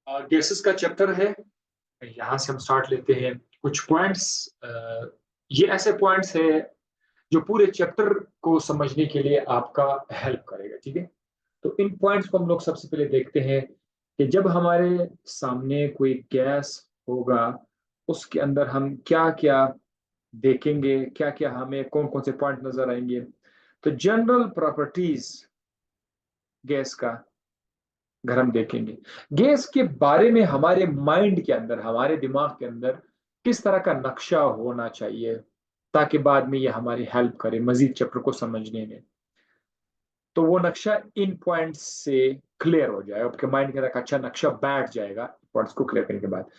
Gases का chapter है। यहाँ से हम स्टार्ट लेते हैं। कुछ पॉइंट्स, ये ऐसे पॉइंट्स है जो पूरे चैप्टर को समझने के लिए आपका हेल्प करेगा। ठीक है, तो इन पॉइंट्स को हम लोग सबसे पहले देखते हैं कि जब हमारे सामने कोई गैस होगा, उसके अंदर हम क्या क्या देखेंगे, क्या क्या हमें कौन कौन से पॉइंट नजर आएंगे। तो जनरल प्रॉपर्टीज गैस का अगर हम देखेंगे, गैस के बारे में हमारे माइंड के अंदर, हमारे दिमाग के अंदर किस तरह का नक्शा होना चाहिए, ताकि बाद में ये हमारी हेल्प करे मजीद चैप्टर को समझने में। तो वो नक्शा इन पॉइंट्स से क्लियर हो जाएगा, आपके माइंड के अंदर एक अच्छा नक्शा बैठ जाएगा पॉइंट्स को क्लियर करने के बाद।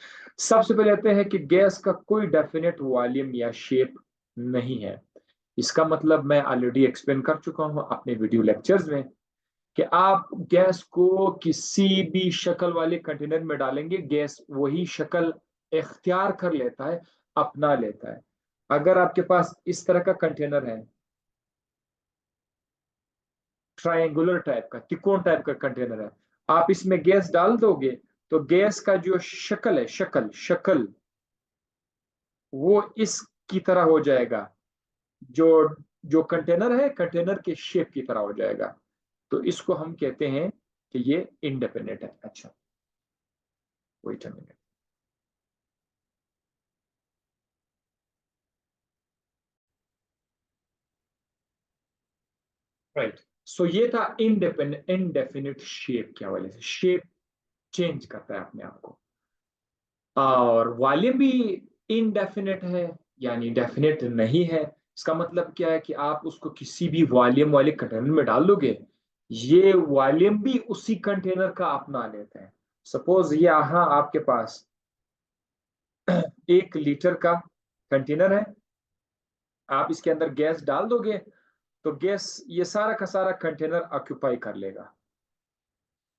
सबसे पहले आते हैं कि गैस का कोई डेफिनेट वॉल्यूम या शेप नहीं है। इसका मतलब मैं ऑलरेडी एक्सप्लेन कर चुका हूं अपने वीडियो लेक्चर्स में कि आप गैस को किसी भी शक्ल वाले कंटेनर में डालेंगे, गैस वही शक्ल इख्तियार कर लेता है, अपना लेता है। अगर आपके पास इस तरह का कंटेनर है, ट्रायंगुलर टाइप का, त्रिकोण टाइप का कंटेनर है, आप इसमें गैस डाल दोगे तो गैस का जो शक्ल है, शक्ल शक्ल वो इसकी तरह हो जाएगा। जो जो कंटेनर है, कंटेनर के शेप की तरह हो जाएगा। तो इसको हम कहते हैं कि ये इंडिपेंडेंट है। अच्छा, वेट अ मिनट। राइट, सो ये था इनडेफिनेट, इनडेफिनिट शेप के हवाले से। शेप चेंज करता है अपने आप को। और वॉल्यूम भी इनडेफिनेट है, यानी डेफिनेट नहीं है। इसका मतलब क्या है कि आप उसको किसी भी वॉल्यूम वाले कंटेनर में डाल दोगे, ये वॉल्यूम भी उसी कंटेनर का अपना लेते हैं। सपोज ये यहाँ आपके पास 1 लीटर का कंटेनर है, आप इसके अंदर गैस डाल दोगे तो गैस ये सारा का सारा कंटेनर ऑक्यूपाई कर लेगा,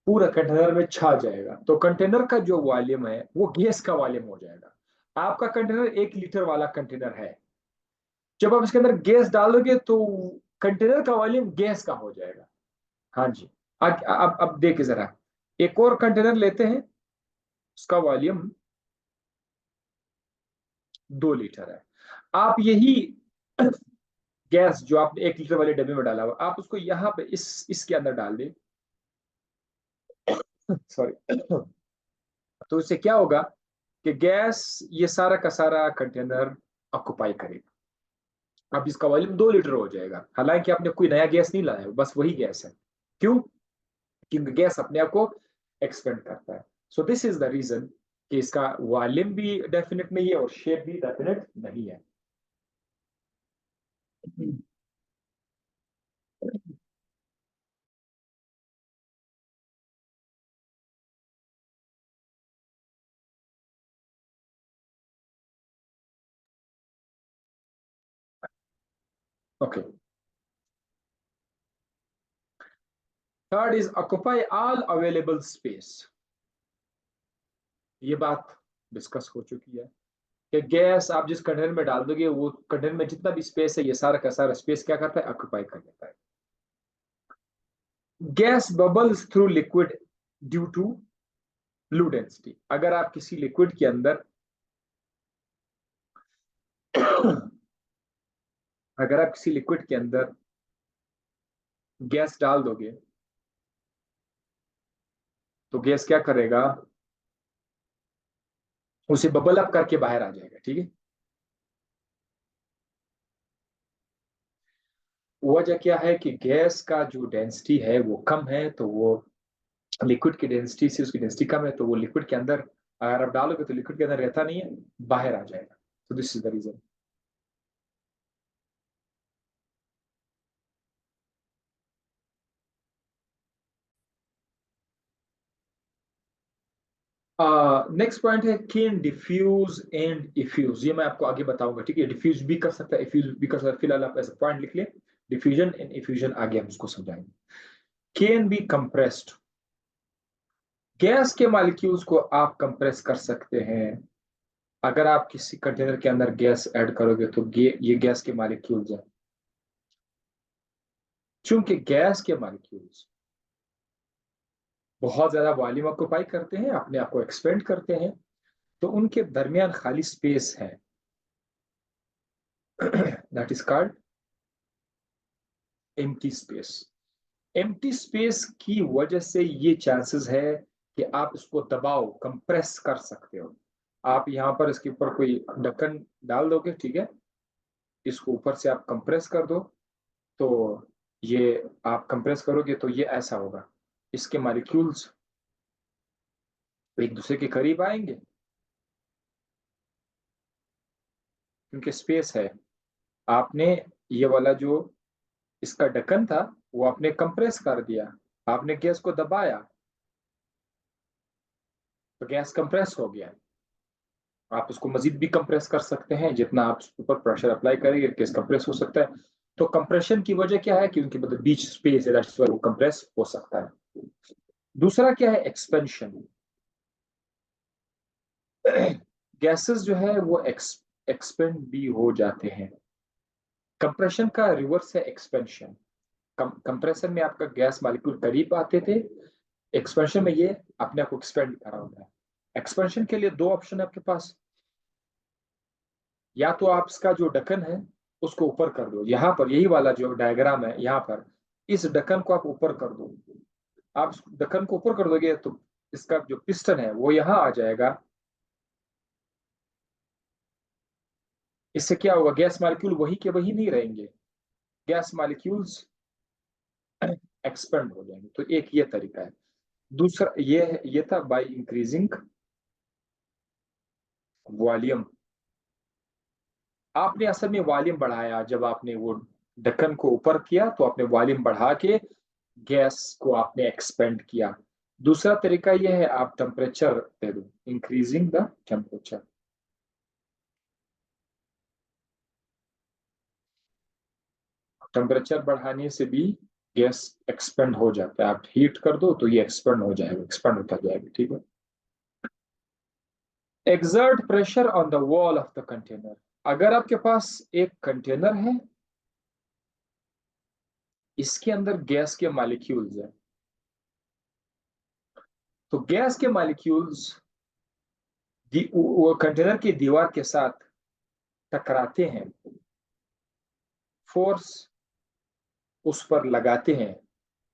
पूरा कंटेनर में छा जाएगा। तो कंटेनर का जो वॉल्यूम है वो गैस का वॉल्यूम हो जाएगा। आपका कंटेनर 1 लीटर वाला कंटेनर है, जब आप इसके अंदर गैस डालोगे तो कंटेनर का वॉल्यूम गैस का हो जाएगा। हाँ जी। अब देखिए जरा, एक और कंटेनर लेते हैं, उसका वॉल्यूम 2 लीटर है। आप यही गैस जो आपने 1 लीटर वाले डब्बे में डाला हुआ, आप उसको यहाँ पे इसके अंदर डाल दें। सॉरी। तो इससे क्या होगा कि गैस ये सारा का सारा कंटेनर ऑक्युपाई करेगा। अब इसका वॉल्यूम 2 लीटर हो जाएगा, हालांकि आपने कोई नया गैस नहीं लाया है, बस वही गैस है। क्यों? क्योंकि गैस अपने आप को एक्सपेंड करता है। So this is the reason कि इसका वॉल्यूम भी डेफिनेट नहीं है और शेप भी डेफिनेट नहीं है। Okay, third is occupy all available space. ये बात डिस्कस हो चुकी है कि गैस आप जिस कंटेनर में डाल दोगे, वो कंटेनर में जितना भी स्पेस है, ये सारा का सारा स्पेस क्या करता है, ऑक्युपाई कर लेता है। Gas bubbles through liquid due to low density. अगर आप किसी लिक्विड के अंदर अगर आप किसी लिक्विड के अंदर गैस डाल दोगे तो गैस क्या करेगा, उसे बबल अप करके बाहर आ जाएगा। ठीक है, वजह क्या है कि गैस का जो डेंसिटी है वो कम है, तो वो लिक्विड की डेंसिटी से उसकी डेंसिटी कम है, तो वो लिक्विड के अंदर अगर आप डालोगे तो लिक्विड के अंदर रहता नहीं है, बाहर आ जाएगा। तो this is the reason. Next point है कैन डिफ्यूज एंड इफ्यूज। ये मैं आपको आगे बताऊंगा। ठीक है, डिफ्यूज भी कर सकता है, इफ्यूज भी कर सकता है। फिलहाल आप ऐसा पॉइंट लिख ले, डिफ्यूजन एंड इफ्यूजन आगे हम उसको समझाएंगे। कैन बी कंप्रेस्ड, गैस के मॉलिक्यूल्स को आप कंप्रेस कर सकते हैं। अगर आप किसी कंटेनर के अंदर गैस ऐड करोगे तो ये गैस के मॉलिक्यूल्स हैं। चूंकि गैस के मॉलिक्यूल्स बहुत ज्यादा वॉल्यूम ऑक्यूपाई करते हैं, अपने आप को एक्सपेंड करते हैं, तो उनके दरमियान खाली स्पेस है, that is called empty space. Empty space की वजह से ये चांसेस है कि आप इसको दबाओ, कंप्रेस कर सकते हो। आप यहाँ पर इसके ऊपर कोई ढक्कन डाल दोगे, ठीक है, इसको ऊपर से आप कंप्रेस कर दो, तो ये आप कंप्रेस करोगे तो ये ऐसा होगा, इसके मॉलिक्यूल्स एक दूसरे के करीब आएंगे क्योंकि स्पेस है। आपने ये वाला जो इसका ढक्कन था वो आपने कंप्रेस कर दिया, आपने गैस को दबाया तो गैस कंप्रेस हो गया। आप उसको मजीद भी कंप्रेस कर सकते हैं, जितना आप उसके ऊपर प्रेशर अप्लाई करेंगे गैस कंप्रेस हो सकता है। तो कंप्रेशन की वजह क्या है कि उनके मतलब बीच स्पेस है, दैट्स व्हाई वो कंप्रेस हो सकता है। दूसरा क्या है, एक्सपेंशन। गैसेस जो है वो एक्सपेंड भी हो जाते हैं। कंप्रेशन का रिवर्स है एक्सपेंशन। कंप्रेशन में आपका गैस मॉलिक्यूल करीब आते थे, एक्सपेंशन में ये अपने आप को एक्सपेंड कर रहा होता है। एक्सपेंशन के लिए दो ऑप्शन है आपके पास, या तो आप इसका जो ढक्कन है उसको ऊपर कर दो, यहाँ पर यही वाला जो डायग्राम है यहाँ पर, इस ढक्कन को आप ऊपर कर दो। आप ढक्कन को ऊपर कर दोगे तो इसका जो पिस्टन है वो यहाँ आ जाएगा। इससे क्या होगा, गैस मॉलिक्यूल वही के वही नहीं रहेंगे, गैस मॉलिक्यूल्स एक्सपेंड हो जाएंगे। तो एक ये तरीका है। दूसरा ये था बाय इंक्रीजिंग वॉल्यूम। आपने असल में वॉल्यूम बढ़ाया, जब आपने वो ढक्कन को ऊपर किया तो आपने वॉल्यूम बढ़ा के गैस को आपने एक्सपेंड किया। दूसरा तरीका यह है, आप टेम्परेचर दे दो, इंक्रीजिंग द टेम्परेचर। टेम्परेचर बढ़ाने से भी गैस एक्सपेंड हो जाता है। आप हीट कर दो तो ये एक्सपेंड हो जाएगा, एक्सपेंड होता जाएगा, ठीक है। Exert pressure on the wall of the container. अगर आपके पास एक कंटेनर है, इसके अंदर गैस के मॉलिक्यूल्स हैं, तो गैस के मॉलिक्यूल्स वो कंटेनर की दीवार के साथ टकराते हैं, फोर्स उस पर लगाते हैं,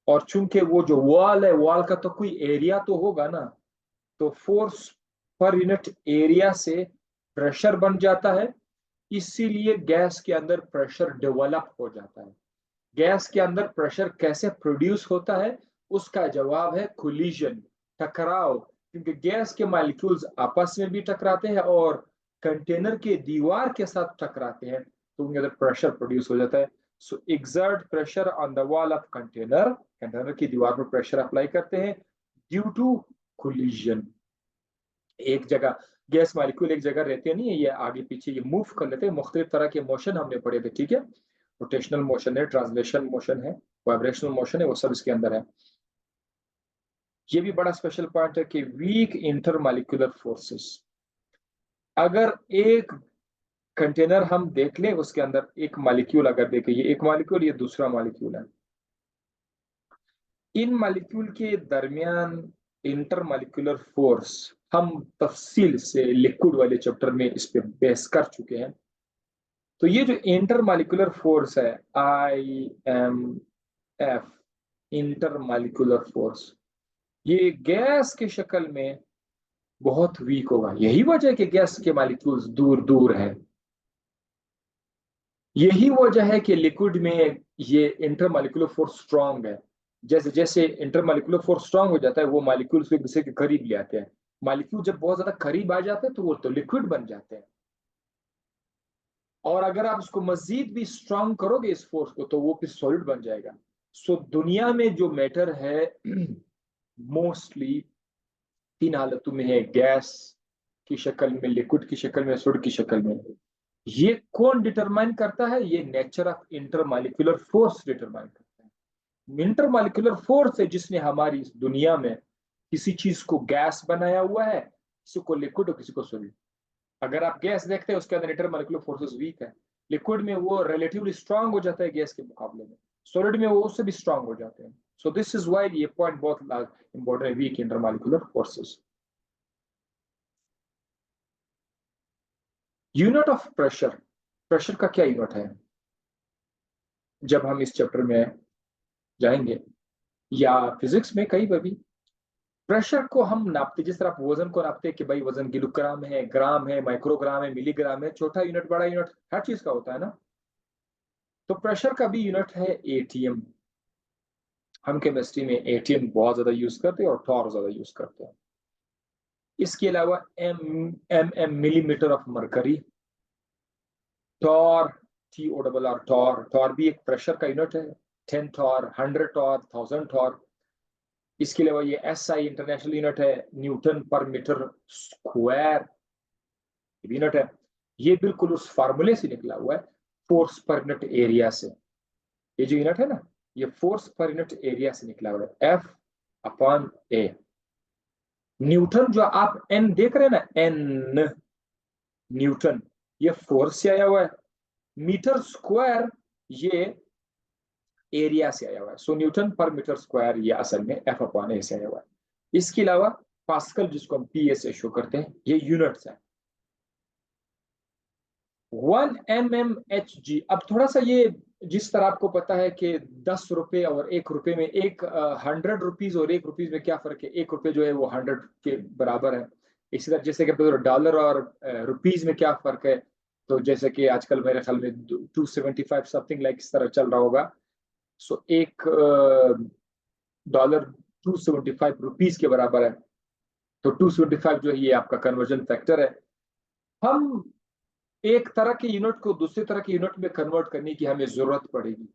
और चूंकि वो जो वॉल है, वॉल का तो कोई एरिया तो होगा ना, तो फोर्स पर यूनिट एरिया से प्रेशर बन जाता है। इसीलिए गैस के अंदर प्रेशर डेवलप हो जाता है। गैस के अंदर प्रेशर कैसे प्रोड्यूस होता है, उसका जवाब है कोलिजन, टकराव। क्योंकि गैस के मॉलिक्यूल्स आपस में भी टकराते हैं और कंटेनर के दीवार के साथ टकराते हैं, तो उनके अंदर प्रेशर प्रोड्यूस हो जाता है। So exert pressure on the wall of container, container की दीवार पर प्रेशर अप्लाई करते हैं ड्यू टू कोलिजन। एक जगह गैस मॉलिक्यूल एक जगह रहते नहीं है, ये आगे पीछे ये मूव कर लेते हैं, मुख्तलिफ तरह के मोशन हमने पढ़े थे, ठीक है। रोटेशनल मोशन है, ट्रांसलेशन मोशन है, वाइब्रेशनल मोशन है, वो सब इसके अंदर है। ये भी बड़ा स्पेशल पॉइंट है कि वीक इंटरमॉलिक्यूलर फोर्सेस। अगर एक कंटेनर हम देख लें, उसके अंदर एक मॉलिक्यूल अगर देखें, ये एक मॉलिक्यूल, ये दूसरा मॉलिक्यूल है, इन मॉलिक्यूल के दरमियान इंटरमॉलिक्यूलर फोर्स हम तफसील से लिक्विड वाले चैप्टर में इस पे बेस कर चुके हैं। तो ये जो इंटरमॉलिक्यूलर फोर्स है, IMF, इंटरमॉलिक्यूलर फोर्स, ये गैस की शक्ल में बहुत वीक होगा। यही वजह है कि गैस के मॉलिक्यूल्स दूर दूर है। यही वजह है कि लिक्विड में ये इंटरमॉलिक्यूलर फोर्स स्ट्रांग है। जैसे जैसे इंटरमॉलिक्यूलर फोर्स स्ट्रांग हो जाता है, वो मॉलिक्यूल्स को एक दूसरे के करीब ले आते हैं। मॉलिक्यूल जब बहुत ज्यादा करीब आ जाते हैं तो वो तो लिक्विड बन जाते हैं, और अगर आप उसको मजीद भी स्ट्रांग करोगे इस फोर्स को, तो वो फिर सॉलिड बन जाएगा। सो दुनिया में जो मैटर है मोस्टली तीन हालतों में है, गैस की शक्ल में, लिक्विड की शक्ल में, सॉलिड की शक्ल में। ये कौन डिटरमाइन करता है, ये nature of intermolecular force determine करता है। इंटरमॉलिक्यूलर फोर्स है जिसने हमारी इस दुनिया में किसी चीज को गैस बनाया हुआ है, किसी को लिक्विड और किसी को सॉलिड। अगर आप गैस देखते हैं, उसके अंदर इंटरमॉलिक्यूलर फोर्सेस वीक है, लिक्विड में वो रिलेटिवली स्ट्रांग हो जाता है गैस के मुकाबले में, सॉलिड में वो उससे भी स्ट्रांग हो जाते हैं। सो दिस इज वाई ये पॉइंट बहुत इंपॉर्टेंट है, weak intermolecular forces. Unit of pressure, pressure का क्या यूनिट है? जब हम इस चैप्टर में जाएंगे या फिजिक्स में कहीं पर भी, प्रेशर को हम नापते जिस तरह आप वजन को नापते हैं कि भाई वजन किलोग्राम है, ग्राम है, माइक्रोग्राम है, मिलीग्राम है, छोटा यूनिट बड़ा यूनिट हर चीज का होता है ना। तो प्रेशर का भी यूनिट है एटीएम। हम केमिस्ट्री में एटीएम बहुत ज्यादा यूज करते हैं और टॉर ज्यादा यूज करते हैं। इसके अलावा M M M millimetre of mercury, torr, TOR torr, torr भी एक प्रेशर का यूनिट है। 10 टॉर, 100 टॉर, 1000 टॉर। इसके अलावा ये SI इंटरनेशनल यूनिट है, Newton per metre square unit है। ये बिल्कुल उस फार्मूले से निकला हुआ है, फोर्स पर यूनिट एरिया से। ये जो यूनिट है ना, ये फोर्स पर यूनिट एरिया से निकला हुआ है, F/A। न्यूटन जो आप N देख रहे हैं ना, N न्यूटन, ये फोर्स से आया हुआ है। मीटर स्क्वायर ये एरिया से आया हुआ है। सो न्यूटन पर मीटर स्क्वायर ये असल में F/A से आया हुआ है। इसके अलावा पास्कल, जिसको हम PA से शो करते हैं, ये यूनिट्स है। 1 mmHg। अब थोड़ा सा ये, जिस तरह आपको पता है कि 10 रुपए और 1 रुपए में, 100 रुपीज और 1 रुपीज में क्या फर्क है, 1 रुपए जो है वो 100 के बराबर है। इसी तरह जैसे कि डॉलर और रुपीज में क्या फर्क है, तो जैसे कि आजकल मेरे ख्याल में 275 समथिंग लाइक इस तरह चल रहा होगा। सो एक डॉलर 275 रुपीज के बराबर है। तो 275 जो है ये आपका कन्वर्जन फैक्टर है। हम एक तरह के यूनिट को दूसरी तरह के यूनिट में कन्वर्ट करने की हमें जरूरत पड़ेगी।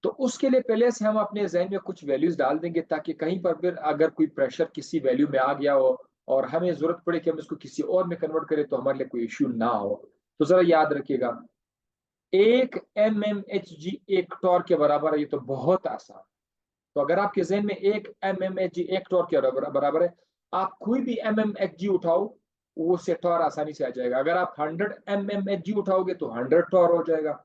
तो उसके लिए पहले से हम अपने जहन में कुछ वैल्यूज डाल देंगे, ताकि कहीं पर भी अगर कोई प्रेशर किसी वैल्यू में आ गया हो और हमें जरूरत पड़े कि हम इसको किसी और में कन्वर्ट करें, तो हमारे लिए कोई इश्यू ना हो। तो जरा याद रखिएगा, 1 mmHg 1 टॉर के बराबर है। ये तो बहुत आसान। तो अगर आपके जहन में 1 mmHg 1 टॉर के बराबर है, आप कोई भी mmHg उठाओ, वो से टॉर आसानी से आ जाएगा। अगर आप 100 mmHg उठाओगे तो 100 टॉर हो जाएगा।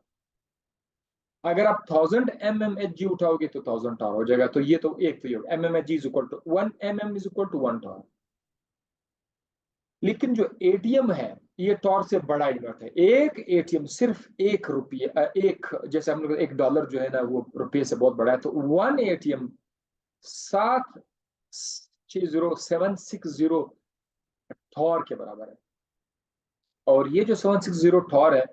अगर आप 1000 mmHg उठाओगे तो 1000 टॉर हो जाएगा। तो ये तो एक तो mmHg is equal to 1 mm is equal to 1 torr. लेकिन जो एटीएम है, ये टॉर से बड़ा यूनिट है। एक एटीएम सिर्फ 1 रुपये, एक जैसे हम लोग $1 जो है ना, वो रुपये से बहुत बड़ा है। तो 1 ATM 760 थॉर के बराबर है। और ये जो 760 थॉर है,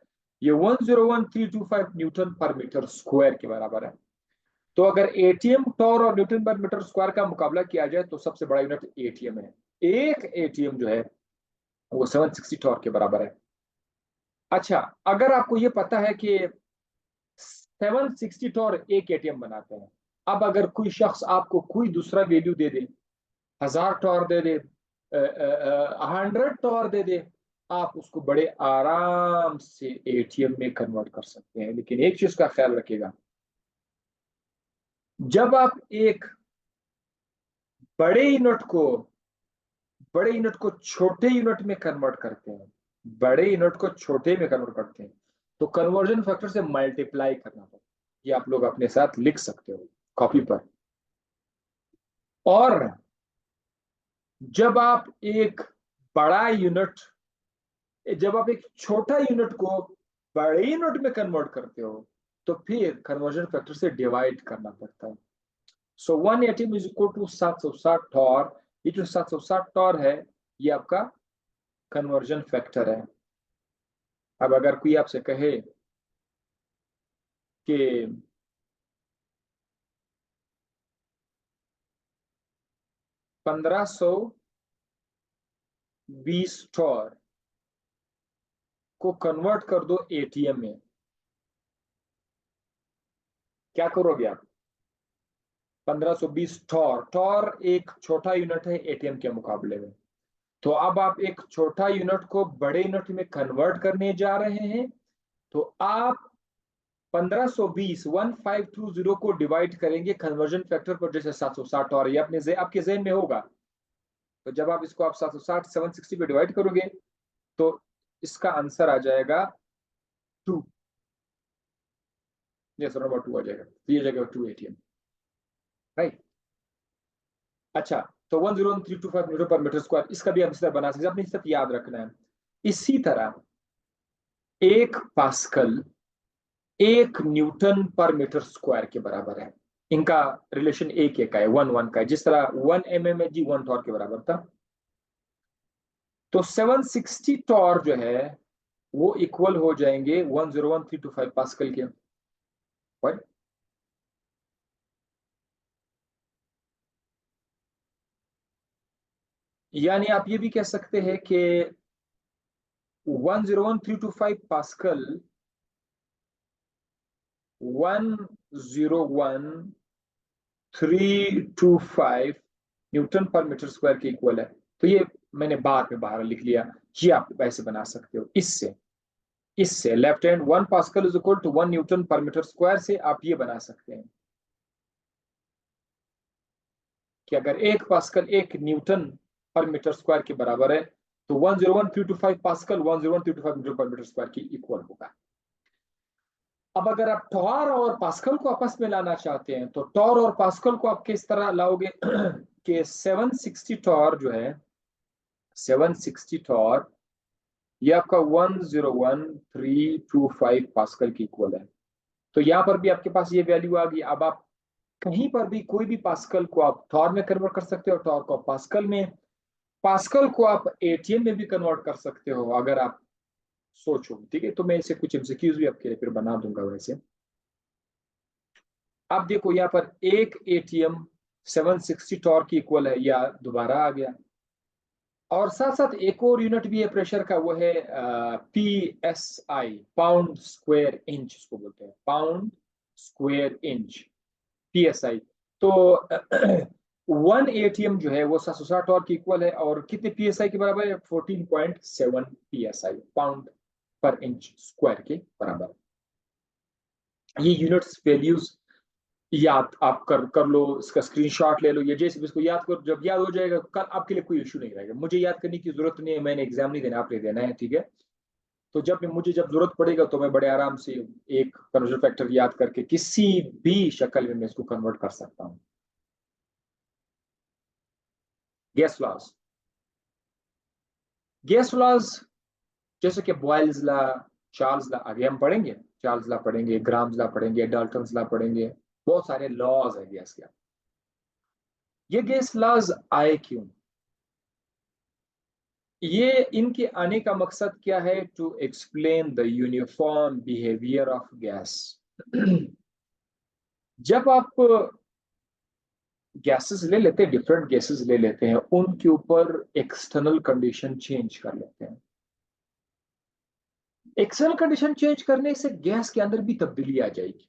ये 101325 न्यूटन पर मीटर स्क्वायर के बराबर है। तो अगर एटीएम टॉर और न्यूटन पर मीटर स्क्वायर का मुकाबला किया जाए, तो सबसे बड़ा यूनिट एटीएम है। एक एटीएम जो है वो 760 टॉर के बराबर है। अच्छा, अगर आपको ये पता है कि 760 टॉर एक एटीएम बनाते हैं, अब अगर कोई शख्स आपको कोई दूसरा वैल्यू दे दे, 1000 टॉर दे दे, 100 टॉर दे दे, आप उसको बड़े आराम से एटीएम में कन्वर्ट कर सकते हैं। लेकिन एक चीज का ख्याल रखिएगा, जब आप एक बड़े यूनिट को बड़े यूनिट को छोटे यूनिट में कन्वर्ट करते हैं, बड़े यूनिट को छोटे में कन्वर्ट करते हैं, तो कन्वर्जन फैक्टर से मल्टीप्लाई करना पड़ता है। ये आप लोग अपने साथ लिख सकते हो कॉपी पर। और जब आप एक बड़ा यूनिट जब आप एक छोटा यूनिट को बड़े यूनिट में कन्वर्ट करते हो, तो फिर कन्वर्जन फैक्टर से डिवाइड करना पड़ता है। सो 180 इज इक्वल टू 760 टॉर। ये जो 760 टॉर है, ये आपका कन्वर्जन फैक्टर है। अब अगर कोई आपसे कहे कि 1520 टॉर को कन्वर्ट कर दो एटीएम में, क्या करोगे आप? 1520 टॉर, टॉर एक छोटा यूनिट है एटीएम के मुकाबले में। तो अब आप एक छोटा यूनिट को बड़े यूनिट में कन्वर्ट करने जा रहे हैं, तो आप 1520 को डिवाइड करेंगे कन्वर्जन फैक्टर पर, जैसे 760 और ये अपने आपके जहन में होगा। तो जब आप इसको आप 760 760 पे डिवाइड करोगे, तो इसका आंसर आ जाएगा 2। ये नंबर 2 आ जाएगा, तो ये जगह 2 ATM। राइट। अच्छा, तो 101,325 न्यूटन पर मीटर स्क्वायर, इसका भी आप इस तरह बना सकते हैं, अपने सब याद रखना है। इसी तरह 1 pascal 1 newton per metre square के बराबर है। इनका रिलेशन एक एक का है, 1 1 का है, जिस तरह 1 mm है जी 1 टॉर के बराबर था। तो 760 टॉर जो है वो इक्वल हो जाएंगे 101,325 पास्कल के। Right? यानी आप ये भी कह सकते हैं कि 101,325 pascal 101,325 Newton per metre square के इक्वल है। तो ये मैंने बाद में बाहर लिख लिया। ये आप ऐसे बना सकते हो, इससे इससे left hand 1 pascal is equal to 1 newton per metre square से आप ये बना सकते हैं कि अगर 1 pascal 1 newton per metre square के बराबर है तो 101,325 pascal 101,325 metre per metre square की इक्वल होगा। अब अगर आप टॉर और पास्कल को आपस में लाना चाहते हैं तो टॉर और पास्कल को आप किस तरह लाओगे कि 760 टॉर जो है 760 टॉर ये आपका 101,325 पास्कल की इक्वल है। तो यहां पर भी आपके पास ये वैल्यू आ गई। अब आप कहीं पर भी कोई भी पास्कल को आप टॉर में कन्वर्ट कर सकते हो, टॉर को पास्कल में, पास्कल को आप एटीएम में भी कन्वर्ट कर सकते हो अगर आप सोचो। ठीक है, तो मैं इसे कुछ एमसीक्यूज भी आपके लिए फिर बना दूंगा वैसे। अब देखो यहाँ पर एक एटीएम 760 टॉर्क की इक्वल है, या दोबारा आ गया। और साथ साथ एक और यूनिट भी है प्रेशर का, वो है P S I, pound square inch इसको बोलते हैं, pound square inch, P S I. तो 1 एटीएम जो है वो 760 टॉर्क की इक्वल है, और कितने पी एस आई के बराबर है? 14.7 पी एस आई, पाउंड पर इंच स्क्वायर के बराबर। ये यूनिट्स वैल्यूज याद आप कर लो, इसका स्क्रीनशॉट ले लो, ये जैसे भी इसको याद करो, जब याद हो जाएगा कल आपके लिए कोई इशू नहीं रहेगा। मुझे याद करने की जरूरत नहीं है, मैंने एग्जाम नहीं देना, आपने देना है। ठीक है, तो जब जरूरत पड़ेगा तो मैं बड़े आराम से एक कन्वर्जन फैक्टर याद करके किसी भी शक्ल में मैं इसको कन्वर्ट कर सकता हूँ। गैस लॉज, गैस लॉज जैसे कि बॉयल्स लॉ, चार्ल्स लॉ, आगे हम पढ़ेंगे। चार्ल्स लॉ पढ़ेंगे, ग्राम्स लॉ पढ़ेंगे, डाल्टन लॉ पढ़ेंगे, बहुत सारे लॉज है गैस के। ये गैस लॉज आए क्यों? ये इनके आने का मकसद क्या है? To explain the uniform behaviour of gas. जब आप गैसेस ले लेते हैं, डिफरेंट गैसेस ले लेते हैं, उनके ऊपर एक्सटर्नल कंडीशन चेंज कर लेते हैं। एक्सटर्नल कंडीशन चेंज करने से गैस के अंदर भी तब्दीली आ जाएगी।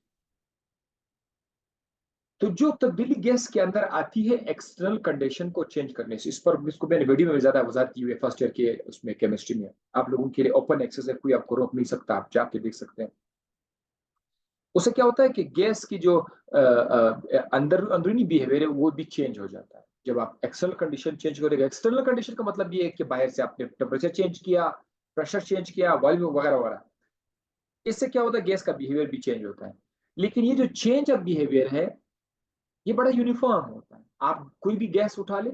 तो जो तब्दीली गैस के अंदर आती है एक्सटर्नल कंडीशन को चेंज करने से, इस पर इसको मैंने वीडियो में ज्यादा वजाहत की हुई है फर्स्ट ईयर के उसमें केमिस्ट्री में। आप लोगों के लिए ओपन एक्सेस है, कोई आपको रोक नहीं सकता, आप जाके देख सकते हैं। उससे क्या होता है कि गैस की जो अंदरूनी बिहेवियर है वो भी चेंज हो जाता है जब आप एक्सटर्नल कंडीशन चेंज करेगा। एक्सटर्नल कंडीशन का मतलब ये है कि बाहर से आपने टेम्परेचर चेंज किया, प्रेशर चेंज किया, वॉल्यूम वगैरह वगैरह। इससे क्या होता है? गैस का बिहेवियर भी चेंज होता है। लेकिन ये जो चेंज ऑफ बिहेवियर है ये बड़ा यूनिफॉर्म होता है। आप कोई भी गैस उठा ले,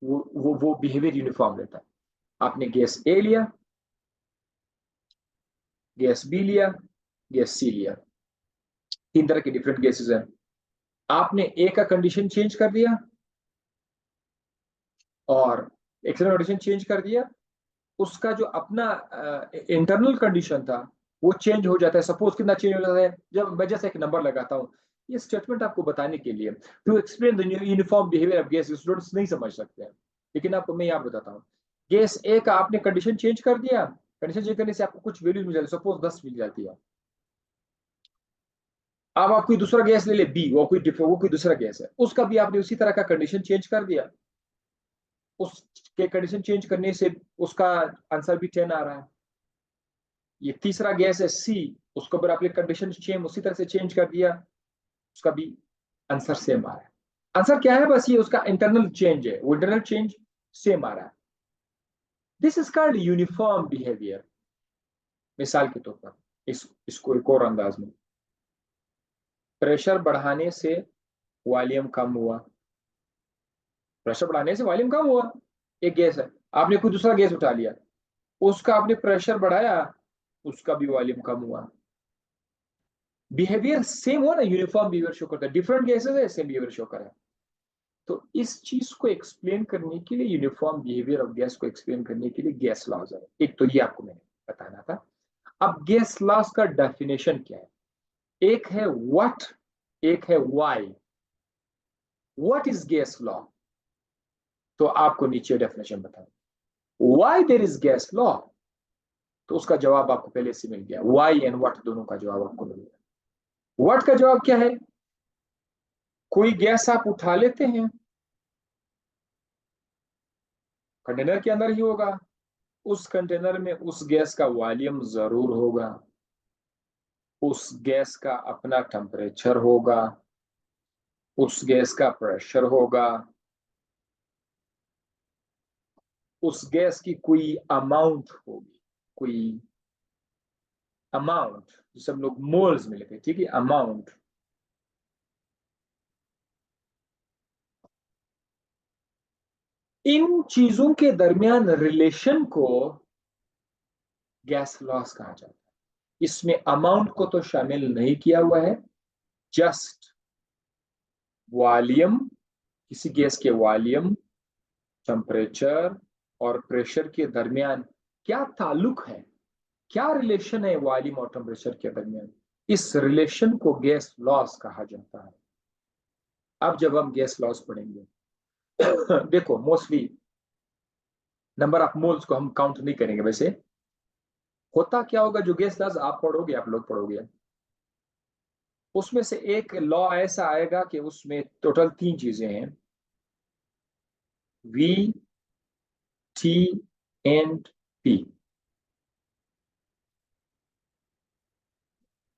वो बिहेवियर यूनिफॉर्म रहता है। आपने गैस ए लिया, गैस बी लिया, गैस सी लिया, 3 तरह की डिफरेंट गैसेस हैं। आपने ए का कंडीशन चेंज कर दिया और एक्सटर्नल कंडीशन चेंज कर दिया, उसका जो अपना इंटरनल कंडीशन था वो चेंज हो जाता है। सपोज कितना चेंज हो जाता है? जब मैं जैसे एक नंबर लगाता हूँ, ये स्टेटमेंट आपको बताने के लिए, to explain the uniform behaviour of gas, students नहीं समझ सकते हैं, लेकिन आपको मैं यहाँ बताता हूँ। गैस ए का आपने कंडीशन चेंज कर दिया, कंडीशन चेंज करने से आपको कुछ वैल्यूज मिल जाती है, सपोज 10 मिल जाती है। अब आप कोई दूसरा गैस ले ले बी, वो कोई दूसरा गैस है, उसका भी आपने उसी तरह का कंडीशन चेंज कर दिया, उसके कंडीशन चेंज करने से उसका आंसर भी 10 आ रहा है। ये तीसरा गैस है सी, उसको अगर आपने कंडीशन सेम उसी तरह से चेंज कर दिया, उसका भी आंसर सेम आ रहा है। आंसर क्या है? बस ये उसका इंटरनल चेंज है, वो इंटरनल चेंज सेम आ रहा है। This is called uniform behaviour. मिसाल के तौर पर इसको एक और अंदाज में, प्रेशर बढ़ाने से वॉल्यूम कम हुआ, प्रेशर बढ़ाने से वॉल्यूम कम हुआ। एक गैस है, आपने कोई दूसरा गैस उठा लिया, उसका आपने प्रेशर बढ़ाया, उसका भी वॉल्यूम कम हुआ। बिहेवियर सेम हो ना, यूनिफॉर्म बिहेवियर शो करता है, डिफरेंट गैसेस है सेम बिहेवियर शो कर रहा है। तो इस चीज को एक्सप्लेन करने के लिए, यूनिफॉर्म बिहेवियर ऑफ गैस को एक्सप्लेन करने के लिए गैस लॉज है। एक तो ये आपको मैंने बताना था। अब गैस लॉज का डेफिनेशन क्या है? एक है व्हाट, एक है why. What is gas law? तो आपको नीचे डेफिनेशन बताओ। Why there is gas law? तो उसका जवाब आपको पहले से मिल गया, व्हाई एंड व्हाट दोनों का जवाब आपको मिल गया। व्हाट का जवाब क्या है? कोई गैस आप उठा लेते हैं, कंटेनर के अंदर ही होगा, उस कंटेनर में उस गैस का वॉल्यूम जरूर होगा, उस गैस का अपना टेम्परेचर होगा, उस गैस का प्रेशर होगा, उस गैस की कोई अमाउंट होगी, कोई अमाउंट, जिसे हम लोग मोल्स में लेते हैं, ठीक है, अमाउंट। इन चीजों के दरमियान रिलेशन को गैस लॉस कहा जाता है। इसमें अमाउंट को तो शामिल नहीं किया हुआ है, जस्ट वॉल्यूम, किसी गैस के वॉल्यूम, टेम्परेचर और प्रेशर के दरमियान क्या ताल्लुक है, क्या रिलेशन है वॉल्यूम और टेम्परेचर के दरमियान, इस रिलेशन को गैस लॉस कहा जाता है। अब जब हम गैस लॉस पढ़ेंगे देखो, मोस्टली नंबर ऑफ मोल्स को हम काउंट नहीं करेंगे। वैसे होता क्या होगा, जो गैस लॉस आप पढ़ोगे, आप लोग पढ़ोगे, उसमें से एक लॉ ऐसा आएगा कि उसमें टोटल तीन चीजें हैं, वी, टी एंड पी।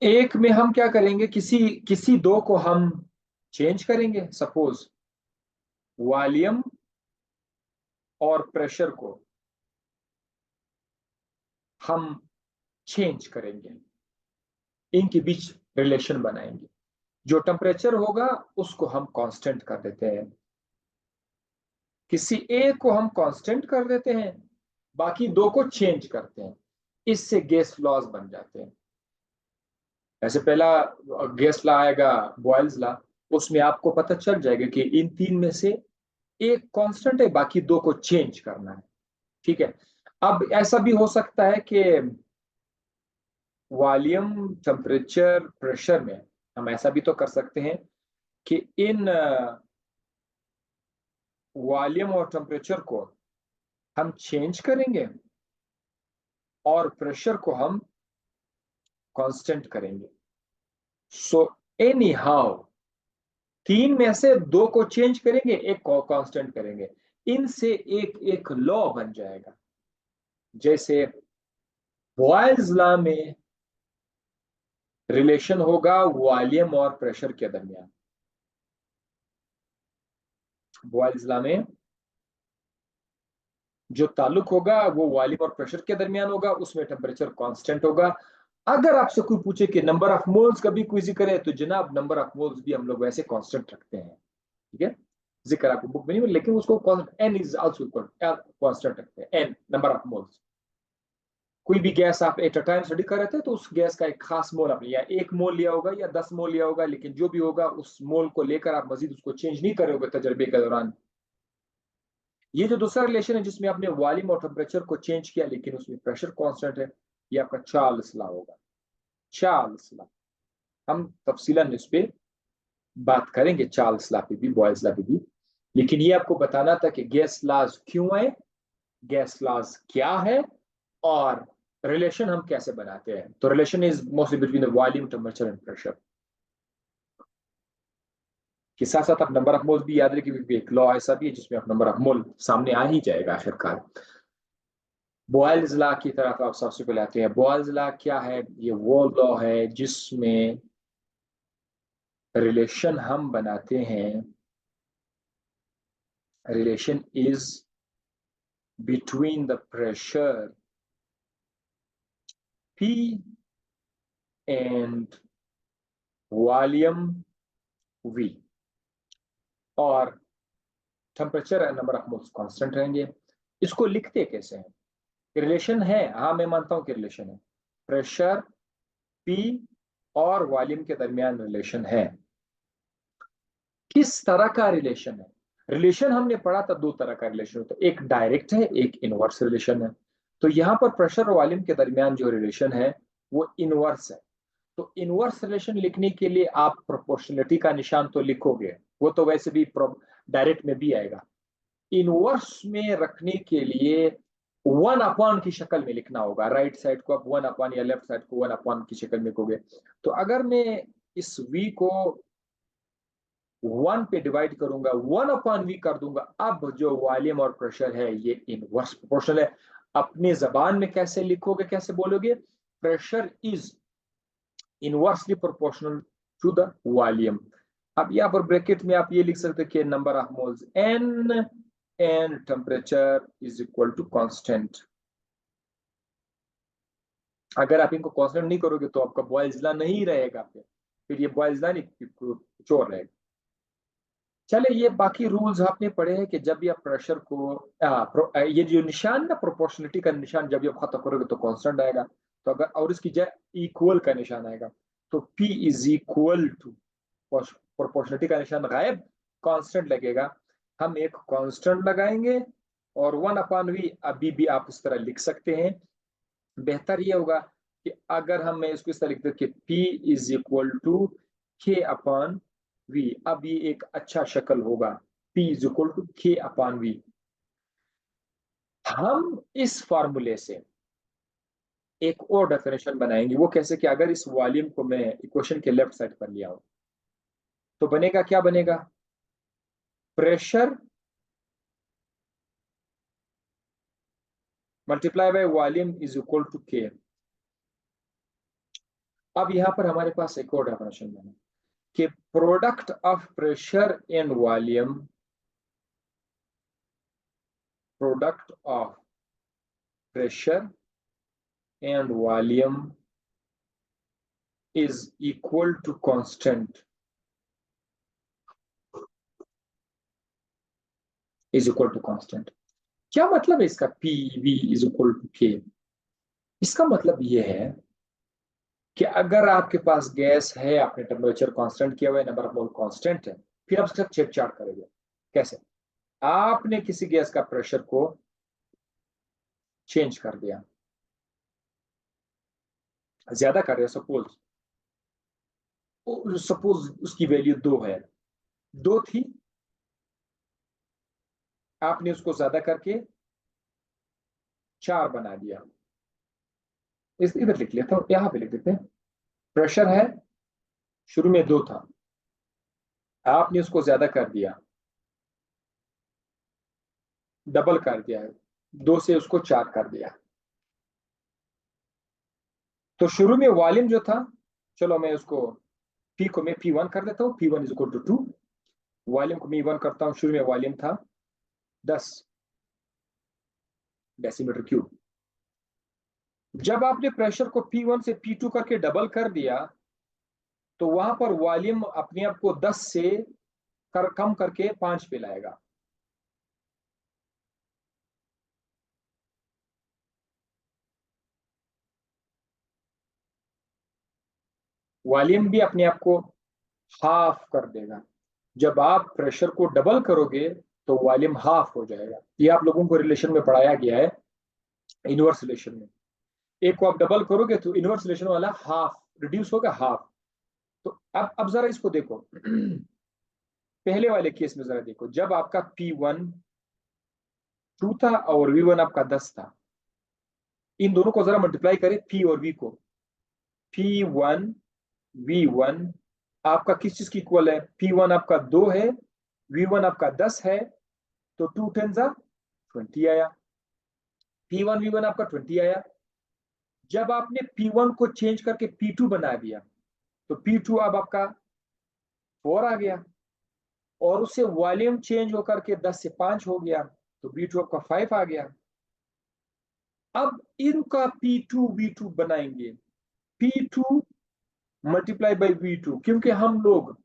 एक में हम क्या करेंगे, किसी किसी दो को हम चेंज करेंगे, सपोज वॉल्यूम और प्रेशर को हम चेंज करेंगे, इनके बीच रिलेशन बनाएंगे। जो टेम्परेचर होगा उसको हम कांस्टेंट कर देते हैं, किसी एक को हम कांस्टेंट कर देते हैं, बाकी दो को चेंज करते हैं, इससे गैस लॉज बन जाते हैं। ऐसे पहला गैस लॉ आएगा, बॉयल्स लॉ, उसमें आपको पता चल जाएगा कि इन तीन में से एक कांस्टेंट है, बाकी दो को चेंज करना है, ठीक है। अब ऐसा भी हो सकता है कि वॉल्यूम, टेम्परेचर, प्रेशर में हम ऐसा भी तो कर सकते हैं कि इन वॉल्यूम और टेम्परेचर को हम चेंज करेंगे और प्रेशर को हम कांस्टेंट करेंगे। सो एनी हाउ तीन में से दो को चेंज करेंगे, एक को कांस्टेंट करेंगे, इनसे एक एक लॉ बन जाएगा। जैसे बॉयल्स लॉ में रिलेशन होगा वॉल्यूम और प्रेशर के दरमियान, बॉयल्स लॉ में जो ताल्लुक होगा वो वॉल्यूम और प्रेशर के दरमियान होगा, उसमें टेम्परेचर कांस्टेंट होगा। अगर आपसे कोई पूछे कि नंबर ऑफ मोल्स का भी कोई जिक्र है, तो जनाब नंबर ऑफ मोल्स भी हम लोग वैसे कांस्टेंट रखते हैं, ठीक है। जिक्र आपको बुक में नहीं, लेकिन उसको एन इज आल्सो कांस्टेंट रखते हैं, एन नंबर ऑफ मोल्स। कोई भी गैस आप एट अ टाइम स्टडी कर रहे थे, तो उस गैस का एक खास मोल आपने या एक मोल लिया होगा या 10 मोल लिया होगा, लेकिन जो भी होगा उस मोल को लेकर आप मजीद उसको चेंज नहीं कर रहे होगे तजर्बे के दौरान। ये जो दूसरा रिलेशन है जिसमें आपने वॉल्यूम और टेम्परेचर को चेंज किया लेकिन उसमें प्रेशर कांस्टेंट है, ये आपका चार्ल्स लॉ होगा। चार्ल्स लॉ, हम तफसीलन इस पे बात करेंगे, चार्ल्स लॉ पे भी, बॉयल्स लॉ पे भी। लेकिन ये आपको बताना था कि गैस लॉज क्यों आए, गैस लॉज क्या है, और रिलेशन हम कैसे बनाते हैं। तो relation is mostly between the volume, temperature and pressure. के साथ साथ आप नंबर ऑफ मोल भी याद रखिए, एक लॉ ऐसा भी है जिसमें आप नंबर ऑफ मोल सामने आ ही जाएगा आखिरकार। बॉयल्स लॉ की तरफ आप सबसे पहले आते हैं। बॉयल्स लॉ क्या है? ये वो लॉ है जिसमें रिलेशन हम बनाते हैं, relation is between the pressure P and volume V। और temperature and number of moles constant रहेंगे। इसको लिखते कैसे हैं? रिलेशन है, हाँ मैं मानता हूं कि रिलेशन है, प्रेशर पी और वॉल्यूम के दरमियान रिलेशन है। किस तरह का रिलेशन है? रिलेशन हमने पढ़ा था, दो तरह का रिलेशन होता है, एक डायरेक्ट है, एक इनवर्स रिलेशन है। तो यहां पर प्रेशर और वॉल्यूम के दरमियान जो रिलेशन है वो इनवर्स है। तो इनवर्स रिलेशन लिखने के लिए आप प्रोपोर्शनलिटी का निशान तो लिखोगे, वो तो वैसे भी डायरेक्ट में भी आएगा। इनवर्स में रखने के लिए वन अपॉन की शक्ल में लिखना होगा। राइट साइड को आप वन अपॉन या लेफ्ट साइड को वन अपॉन की शक्ल में लिखोगे। तो अगर मैं इस v को वन पे डिवाइड करूंगा, वन अपॉन वी कर दूंगा, अब जो वॉल्यूम और प्रेशर है ये इनवर्स प्रोपोर्शनल है। अपनी जबान में कैसे लिखोगे, कैसे बोलोगे? Pressure is inversely proportional to the volume. अब यहाँ पर ब्रैकेट में आप ये लिख सकते हैं कि number of moles N and temperature is equal to constant. अगर आप इनको कांस्टेंट नहीं करोगे तो आपका बॉयल्स लॉ नहीं रहेगा, फिर ये बॉयल्स लॉ नहीं कुछ और रहेगा। चले, ये बाकी रूल्स आपने पढ़े हैं कि जब भी आप प्रेशर को ये जो निशान ना प्रोपोर्शनलिटी का निशान जब भी आप खत्म करोगे तो कांस्टेंट आएगा। तो अगर और इसकी जगह इक्वल का निशान आएगा तो P is equal to, proportionality का निशान गायब, कांस्टेंट लगेगा। हम एक कांस्टेंट लगाएंगे और वन अपॉन वी अभी भी आप इस तरह लिख सकते हैं। बेहतर ये होगा कि अगर हम मैं इसको इस तरह लिख दे कि P is equal to K upon V, अब ये एक अच्छा शक्ल होगा, P is equal to K upon V. हम इस फॉर्मूले से एक और डेफिनेशन बनाएंगे। वो कैसे? कि अगर इस वॉल्यूम को मैं इक्वेशन के लेफ्ट साइड पर लिया हूं तो बनेगा, क्या बनेगा? Pressure multiply by volume is equal to K. अब यहां पर हमारे पास एक और डेफिनेशन बना कि product of pressure and volume, product of pressure and volume is equal to constant, is equal to constant। क्या मतलब है इसका? P V is equal to K। इसका मतलब ये है कि अगर आपके पास गैस है, आपने टेम्परेचर कांस्टेंट किया हुआ है, नंबर ऑफ मोल कांस्टेंट है, फिर आप इसका छेड़छाड़ करोगे। कैसे? आपने किसी गैस का प्रेशर को चेंज कर दिया, ज्यादा कर दिया। सपोज उसकी वैल्यू 2 है, 2 थी, आपने उसको ज्यादा करके 4 बना दिया। इस इधर लिख लेता हूं, यहां पे लिख देते हैं। प्रेशर है, शुरू में 2 था, आपने उसको ज्यादा कर दिया, डबल कर दिया है, 2 से उसको 4 कर दिया। तो शुरू में वॉल्यूम जो था, चलो मैं उसको पी को मैं P1 कर देता हूँ, P1 is equal to 2। Volume को मैं 1 करता हूँ, शुरू में वॉल्यूम था 10 डेसीमीटर क्यूब। जब आपने प्रेशर को P1 से P2 करके डबल कर दिया तो वहां पर वॉल्यूम अपने आप को 10 से कम करके 5 पे लाएगा। वॉल्यूम भी अपने आप को हाफ कर देगा। जब आप प्रेशर को डबल करोगे तो वॉल्यूम हाफ हो जाएगा। ये आप लोगों को रिलेशन में पढ़ाया गया है, इनवर्स रिलेशन में। एक को आप डबल करोगे तो इनवर्स रिलेशन वाला हाफ रिड्यूस होगा, हाफ। तो अब जरा इसको देखो पहले वाले केस में जरा देखो, जब आपका P1 2 था और V1 आपका 10 था, इन दोनों को जरा मल्टीप्लाई करें, P और V को। P1 V1 आपका किस चीज की इक्वल है? P1 आपका 2 है, V1 आपका 10 है, तो 2 10 20 आया। P1 V1 आपका 20 आया। जब आपने P1 को चेंज करके P2 बना दिया तो P2 अब आपका 4 आ गया, और उससे वॉल्यूम चेंज होकर के 10 से 5 हो गया तो B2 आपका 5 आ गया। अब इनका P2 V2 बनाएंगे, P2 मल्टीप्लाई बाई V2, क्योंकि हम लोग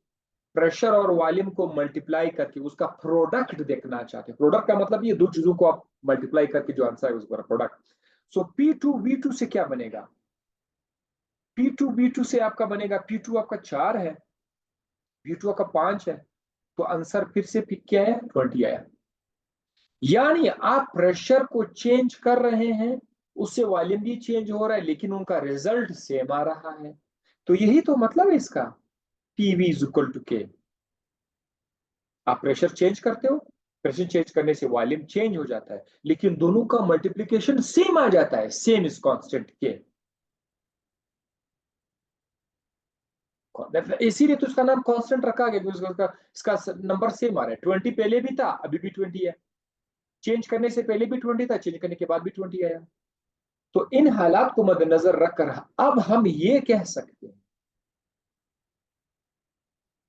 प्रेशर और वॉल्यूम को मल्टीप्लाई करके उसका प्रोडक्ट देखना चाहते हैं। प्रोडक्ट का मतलब ये दो चीजों को आप मल्टीप्लाई करके जो आंसर है उसका प्रोडक्ट। सो P2V2 से क्या बनेगा? P2V2 से आपका बनेगा, P2 आपका 4 है, V2 आपका 5 है, तो आंसर फिर से क्या है? 20 आया। यानी आप प्रेशर को चेंज कर रहे हैं, उससे वॉल्यूम भी चेंज हो रहा है, लेकिन उनका रिजल्ट सेम आ रहा है। तो यही तो मतलब है इसका, PV is equal to K। आप प्रेशर चेंज करते हो, प्रेशर चेंज करने से वॉल्यूम चेंज हो जाता है, लेकिन दोनों का मल्टीप्लीकेशन सेम आ जाता है, सेम इज कांस्टेंट K। इसीलिए तो इसका नाम कांस्टेंट रखा गया, क्योंकि इसका नंबर सेम आ रहा है। 20 पहले भी था, अभी भी 20 है। चेंज करने से पहले भी 20 था, चेंज करने के बाद भी 20 आया। तो इन हालात को मद्देनजर रखकर अब हम ये कह सकते हैं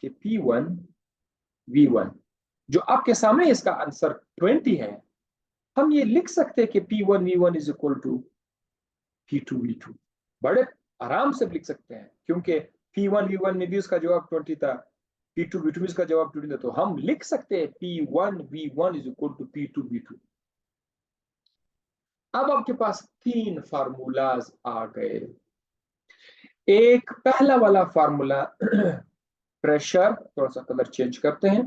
कि P1 V1, जो आपके सामने इसका आंसर 20 है, हम ये लिख सकते हैं कि P1 V1 is equal to P2 V2। बड़े आराम से लिख सकते हैं, क्योंकि P1 V1 में भी उसका जवाब 20 था, P2 V2 में इसका जवाब 20 था, तो हम लिख सकते हैं P1 V1 is equal to P2 V2। अब आपके पास तीन फार्मूलाज आ गए। एक पहला वाला फार्मूला प्रेशर, थोड़ा सा कलर चेंज करते हैं,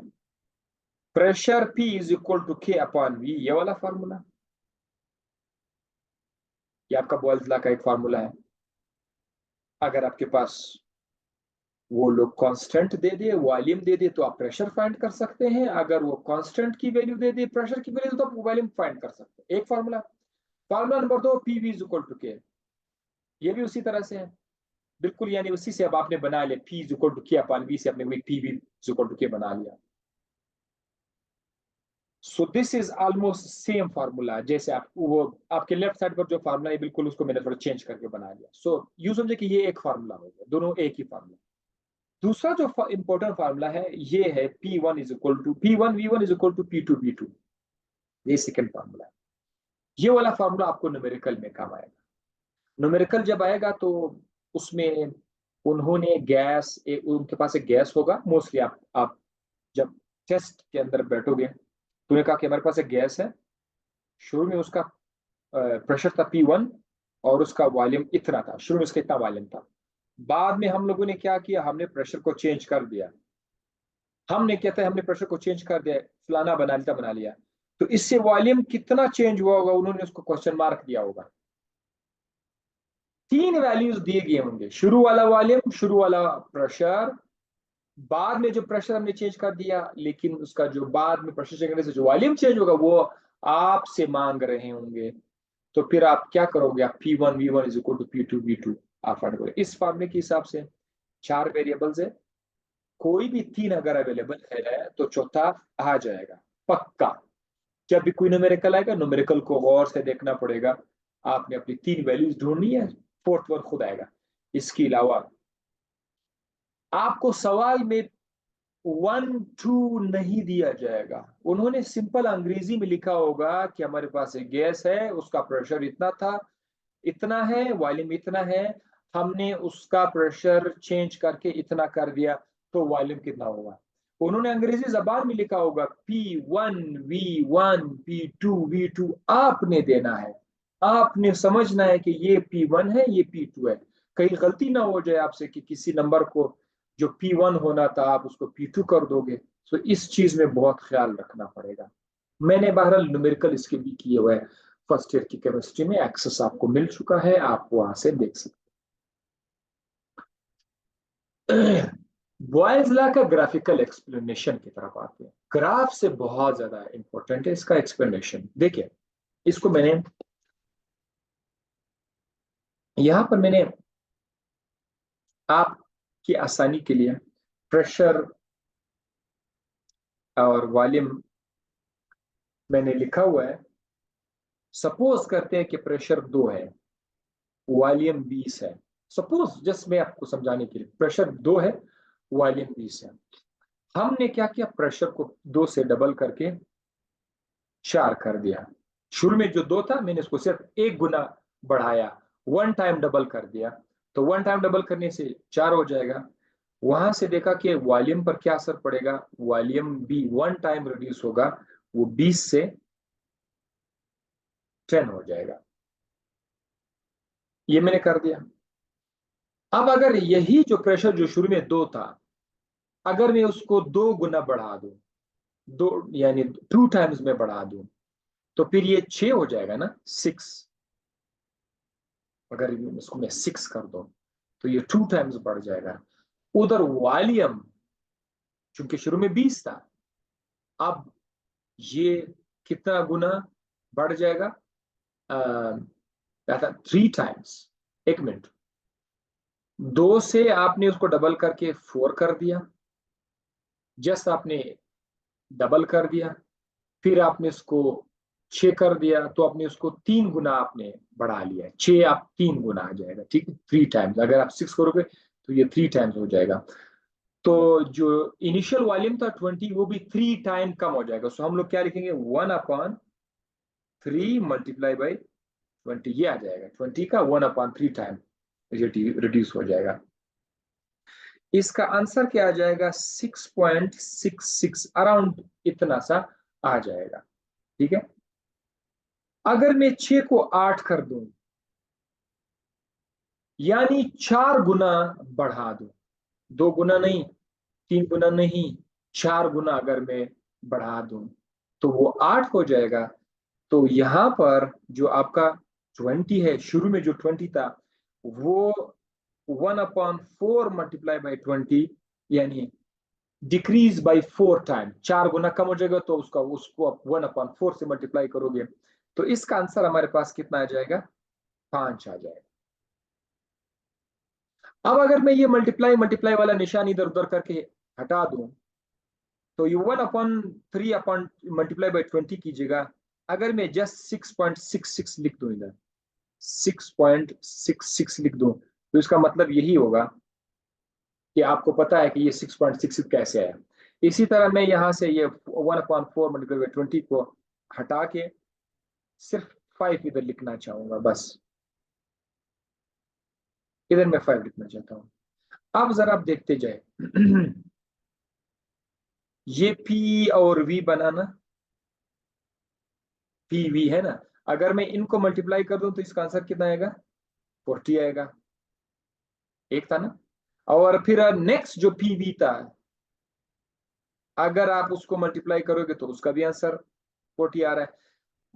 pressure P is equal to K upon V, ये वाला फार्मूला, ये आपका बॉयल्स लॉ का एक फार्मूला है। अगर आपके पास वो लोग कांस्टेंट दे दे, वॉल्यूम दे दे, तो आप प्रेशर फाइंड कर सकते हैं। अगर वो कांस्टेंट की वैल्यू दे दे, प्रेशर की वैल्यू, तो आप वॉल्यूम फाइंड कर सकते हैं। एक formula. Formula number 2, PV is equal to K, ये भी उसी तरह से है बिल्कुल, यानी उसी से अब आपने बना लिया, P is equal to K upon V से आपने वही PV is equal to K बना लिया। So this is almost same formula, जैसे आप वो आपके लेफ्ट साइड पर जो फार्मूला है बिल्कुल उसको मैंने थोड़ा चेंज करके बना लिया। सो यूं समझे कि ये एक फार्मूला हो गया, दोनों एक ही फार्मूला। दूसरा जो इंपॉर्टेंट फार्मूला है ये है P1 is equal to P1 V1 is equal to P2 V2, ये सेकंड फार्मूला है। ये वाला फार्मूला आपको न्यूमेरिकल में काम आएगा। न्यूमेरिकल जब आएगा तो उसमें उन्होंने गैस, उनके पास एक गैस होगा मोस्टली। आप जब टेस्ट के अंदर बैठोगे तो उन्हें कहा कि हमारे पास एक गैस है, शुरू में उसका प्रेशर था P1 और उसका वॉल्यूम इतना था, शुरू में उसका इतना वॉल्यूम था। बाद में हम लोगों ने क्या किया, हमने प्रेशर को चेंज कर दिया। हमने कहते हैं हमने प्रेशर को चेंज कर दिया, फलाना बना लिया। तो इससे वॉल्यूम कितना चेंज हुआ होगा, उन्होंने उसको क्वेश्चन मार्क दिया होगा। तीन वैल्यूज दिए गए होंगे, शुरू वाला वॉल्यूम, शुरू वाला प्रेशर, बाद में जो प्रेशर हमने चेंज कर दिया, लेकिन उसका जो बाद में प्रेशर चेंज करने से जो वॉल्यूम चेंज होगा वो आपसे मांग रहे होंगे। तो फिर आप क्या करोगे, आप P1 V1 is equal to P2 V2 आप फाइंड करोगे। इस फार्मूले के हिसाब से चार वेरिएबल्स है, कोई भी तीन अगर अवेलेबल है तो चौथा आ जाएगा पक्का। जब भी कोई न्यूमेरिकल आएगा, न्यूमेरिकल को गौर से देखना पड़ेगा, आपने अपनी तीन वैल्यूज ढूंढनी है, फोर्थ वन खुद आएगा। इसके अलावा आपको सवाल में 1 2 नहीं दिया जाएगा, उन्होंने सिंपल अंग्रेजी में लिखा होगा कि हमारे पास एक गैस है, उसका प्रेशर इतना था, इतना है, वॉल्यूम इतना है, हमने उसका प्रेशर चेंज करके इतना कर दिया, तो वॉल्यूम कितना होगा। उन्होंने अंग्रेजी जबान में लिखा होगा P1 V1 P2 V2, आपने देना है, आपने समझना है कि ये P1 है, ये P2 है। कहीं गलती ना हो जाए आपसे कि किसी नंबर को जो P1 होना था आप उसको P2 कर दोगे। तो इस चीज में बहुत ख्याल रखना पड़ेगा। मैंने बहरहाल न्यूमेरिकल इसके भी किए हुए हैं, फर्स्ट ईयर की केमिस्ट्री में एक्सेस आपको मिल चुका है, आप वहां से देख सकते हैं। बॉयल्स लॉ का ग्राफिकल एक्सप्लेनेशन की तरफ आते हैं। ग्राफ से बहुत ज्यादा इंपॉर्टेंट है इसका एक्सप्लेनेशन। देखिए, इसको मैंने यहां पर मैंने आपकी आसानी के लिए प्रेशर और वॉल्यूम मैंने लिखा हुआ है। सपोज करते हैं कि प्रेशर 2 है, वॉल्यूम 20 है। सपोज जस्ट मैं आपको समझाने के लिए, प्रेशर 2 है, वॉल्यूम 20 है। हमने क्या किया, प्रेशर को 2 से डबल करके 4 कर दिया। शुरू में जो 2 था मैंने उसको सिर्फ 1 गुना बढ़ाया, 1 टाइम डबल कर दिया। तो 1 टाइम डबल करने से 4 हो जाएगा। वहां से देखा कि वॉल्यूम पर क्या असर पड़ेगा, वॉल्यूम भी 1 टाइम रिड्यूस होगा, वो 20 से 10 हो जाएगा। ये मैंने कर दिया। अब अगर यही जो प्रेशर जो शुरू में 2 था, अगर मैं उसको 2 गुना बढ़ा दूं, दो यानी 2 टाइम्स में बढ़ा दूं, तो फिर ये 6 हो जाएगा ना, 6। अगर इसको मैं 6 कर दूं तो ये 2 टाइम्स बढ़ जाएगा। उधर वॉल्यूम चूंकि शुरू में 20 था, अब ये कितना गुना बढ़ जाएगा, 3 टाइम्स। 1 मिनट, 2 से आपने उसको डबल करके 4 कर दिया, जस्ट आपने डबल कर दिया, फिर आपने उसको 6 कर दिया, तो आपने उसको 3 गुना आपने बढ़ा लिया, 6 आप 3 गुना आ जाएगा, ठीक है, 3 टाइम्स। अगर आप 6 करोगे तो ये 3 टाइम्स हो जाएगा। तो जो इनिशियल वॉल्यूम था 20, वो भी 3 टाइम कम हो जाएगा। सो हम लोग क्या लिखेंगे, 1/3 मल्टीप्लाई बाई 20, ये आ जाएगा, 20 का 1/3 टाइम रिड्यूस हो जाएगा। इसका आंसर क्या आ जाएगा, 6.66, अराउंड इतना सा आ जाएगा, ठीक है। अगर मैं 6 को 8 कर दूं, यानी 4 गुना बढ़ा दूं, 2 गुना नहीं, 3 गुना नहीं, 4 गुना अगर मैं बढ़ा दूं, तो वो 8 हो जाएगा। तो यहां पर जो आपका 20 है, शुरू में जो 20 था, वो 1/4 मल्टीप्लाई बाई 20, यानी डिक्रीज बाई 4 टाइम, 4 गुना कम हो जाएगा। तो उसका उसको आप 1/4 से मल्टीप्लाई करोगे, तो इसका आंसर हमारे पास कितना आ जाएगा, 5 आ जाएगा। अब अगर मैं ये मल्टीप्लाई मल्टीप्लाई वाला निशान इधर उधर करके हटा दूं, तो ये 1/3 अपॉन मल्टीप्लाई बाई 20 कीजिएगा। अगर मैं जस्ट 6.66 लिख दूं इधर, 6.66 लिख दूं, तो इसका मतलब यही होगा कि आपको पता है कि ये 6.66 कैसे आया। इसी तरह मैं यहां से ये 1/4 मल्टीप्लाई बाई 20 को हटा के सिर्फ 5 इधर लिखना चाहूंगा, बस इधर मैं 5 लिखना चाहता हूं। अब जरा आप देखते जाए, ये पी और वी बनाना, पी वी है ना, अगर मैं इनको मल्टीप्लाई कर दूं तो इसका आंसर कितना आएगा, 40 आएगा। एक था ना। और फिर नेक्स्ट जो पी वी था, अगर आप उसको मल्टीप्लाई करोगे तो उसका भी आंसर 40 आ रहा है।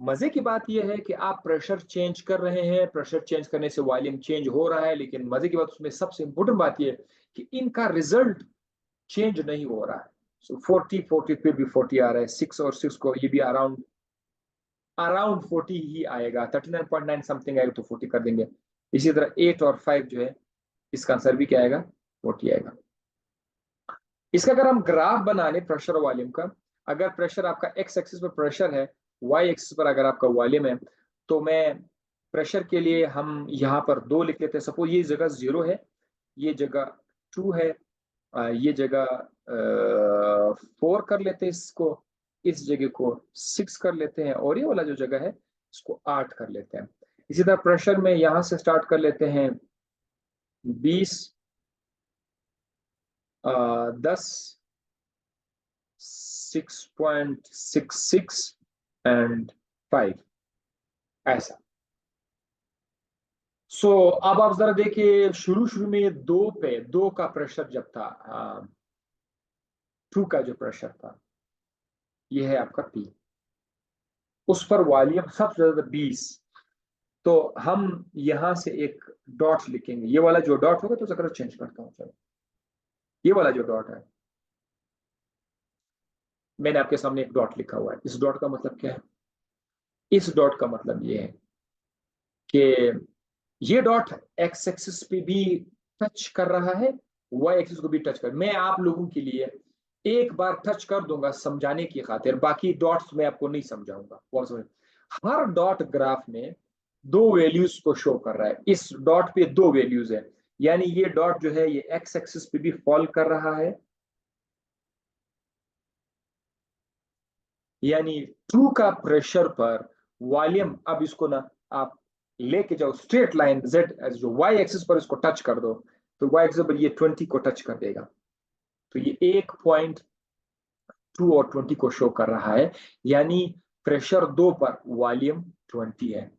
मजे की बात यह है कि आप प्रेशर चेंज कर रहे हैं, प्रेशर चेंज करने से वॉल्यूम चेंज हो रहा है, लेकिन मजे की बात उसमें सबसे इंपॉर्टेंट बात यह है कि इनका रिजल्ट चेंज नहीं हो रहा है। सो 40 फिर भी 40 आ रहा है, 6 और 6 को ये भी अराउंड अराउंड 40 ही आएगा, 39.9 समथिंग आएगा तो 40 कर देंगे। इसी तरह 8 और 5 जो है, इसका आंसर भी क्या आएगा, 40 आएगा। इसका अगर हम ग्राफ बना लें प्रेशर वॉल्यूम का, अगर प्रेशर आपका एक्स एक्सिस पर प्रेशर है, वाई एक्सिस पर अगर आपका वॉल्यूम है, तो मैं प्रेशर के लिए हम यहाँ पर 2 लिख लेते हैं। सपोज ये जगह 0 है, ये जगह 2 है, ये जगह 4 कर लेते हैं इसको, इस जगह को 6 कर लेते हैं, और ये वाला जो जगह है इसको 8 कर लेते हैं। इसी तरह प्रेशर में यहां से स्टार्ट कर लेते हैं 20, 10, 6.66 एंड 5, ऐसा। अब आप जरा देखिए, शुरू शुरू में ये 2 का प्रेशर जब था, 2 का जो प्रेशर था, ये है आपका पी, उस पर वॉल्यूम सबसे ज्यादा 20। तो हम यहां से एक डॉट लिखेंगे, ये वाला जो डॉट होगा, तो जरा चेंज करता हूँ, चलो ये वाला जो डॉट है, मैंने आपके सामने एक डॉट लिखा हुआ है। इस डॉट का मतलब क्या है, इस डॉट का मतलब ये है कि ये डॉट एक्स एक्सिस पे भी टच कर रहा है, वाई एक्सिस को भी टच कर। मैं आप लोगों के लिए एक बार टच कर दूंगा समझाने की खातिर, बाकी डॉट्स मैं आपको नहीं समझाऊंगा। हर डॉट ग्राफ में 2 वैल्यूज को शो कर रहा है, इस डॉट पे 2 वैल्यूज है, यानी ये डॉट जो है ये एक्स एक्सिस पे भी फॉल कर रहा है, यानी 2 का प्रेशर पर वॉल्यूम, अब इसको ना आप लेके जाओ स्ट्रेट लाइन जेड जो वाई एक्सिस पर इसको टच कर दो, तो वाई एक्सिस पर ये 20 को टच कर देगा, तो ये 1.2 और 20 को शो कर रहा है, यानी प्रेशर 2 पर वॉल्यूम 20 है।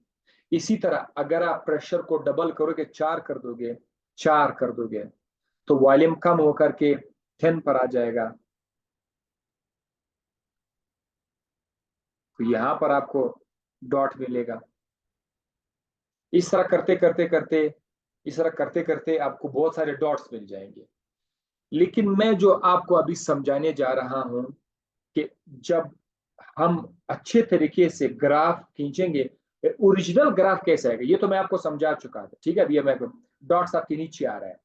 इसी तरह अगर आप प्रेशर को डबल करोगे, 4 कर दोगे तो वॉल्यूम कम होकर के 10 पर आ जाएगा। तो यहां पर आपको डॉट मिलेगा। इस तरह करते करते आपको बहुत सारे डॉट्स मिल जाएंगे। लेकिन मैं जो आपको अभी समझाने जा रहा हूं कि जब हम अच्छे तरीके से ग्राफ खींचेंगे, ओरिजिनल ग्राफ कैसे आएगा ये तो मैं आपको समझा चुका था, ठीक है। अभी मैं डॉट्स आपके नीचे आ रहा है,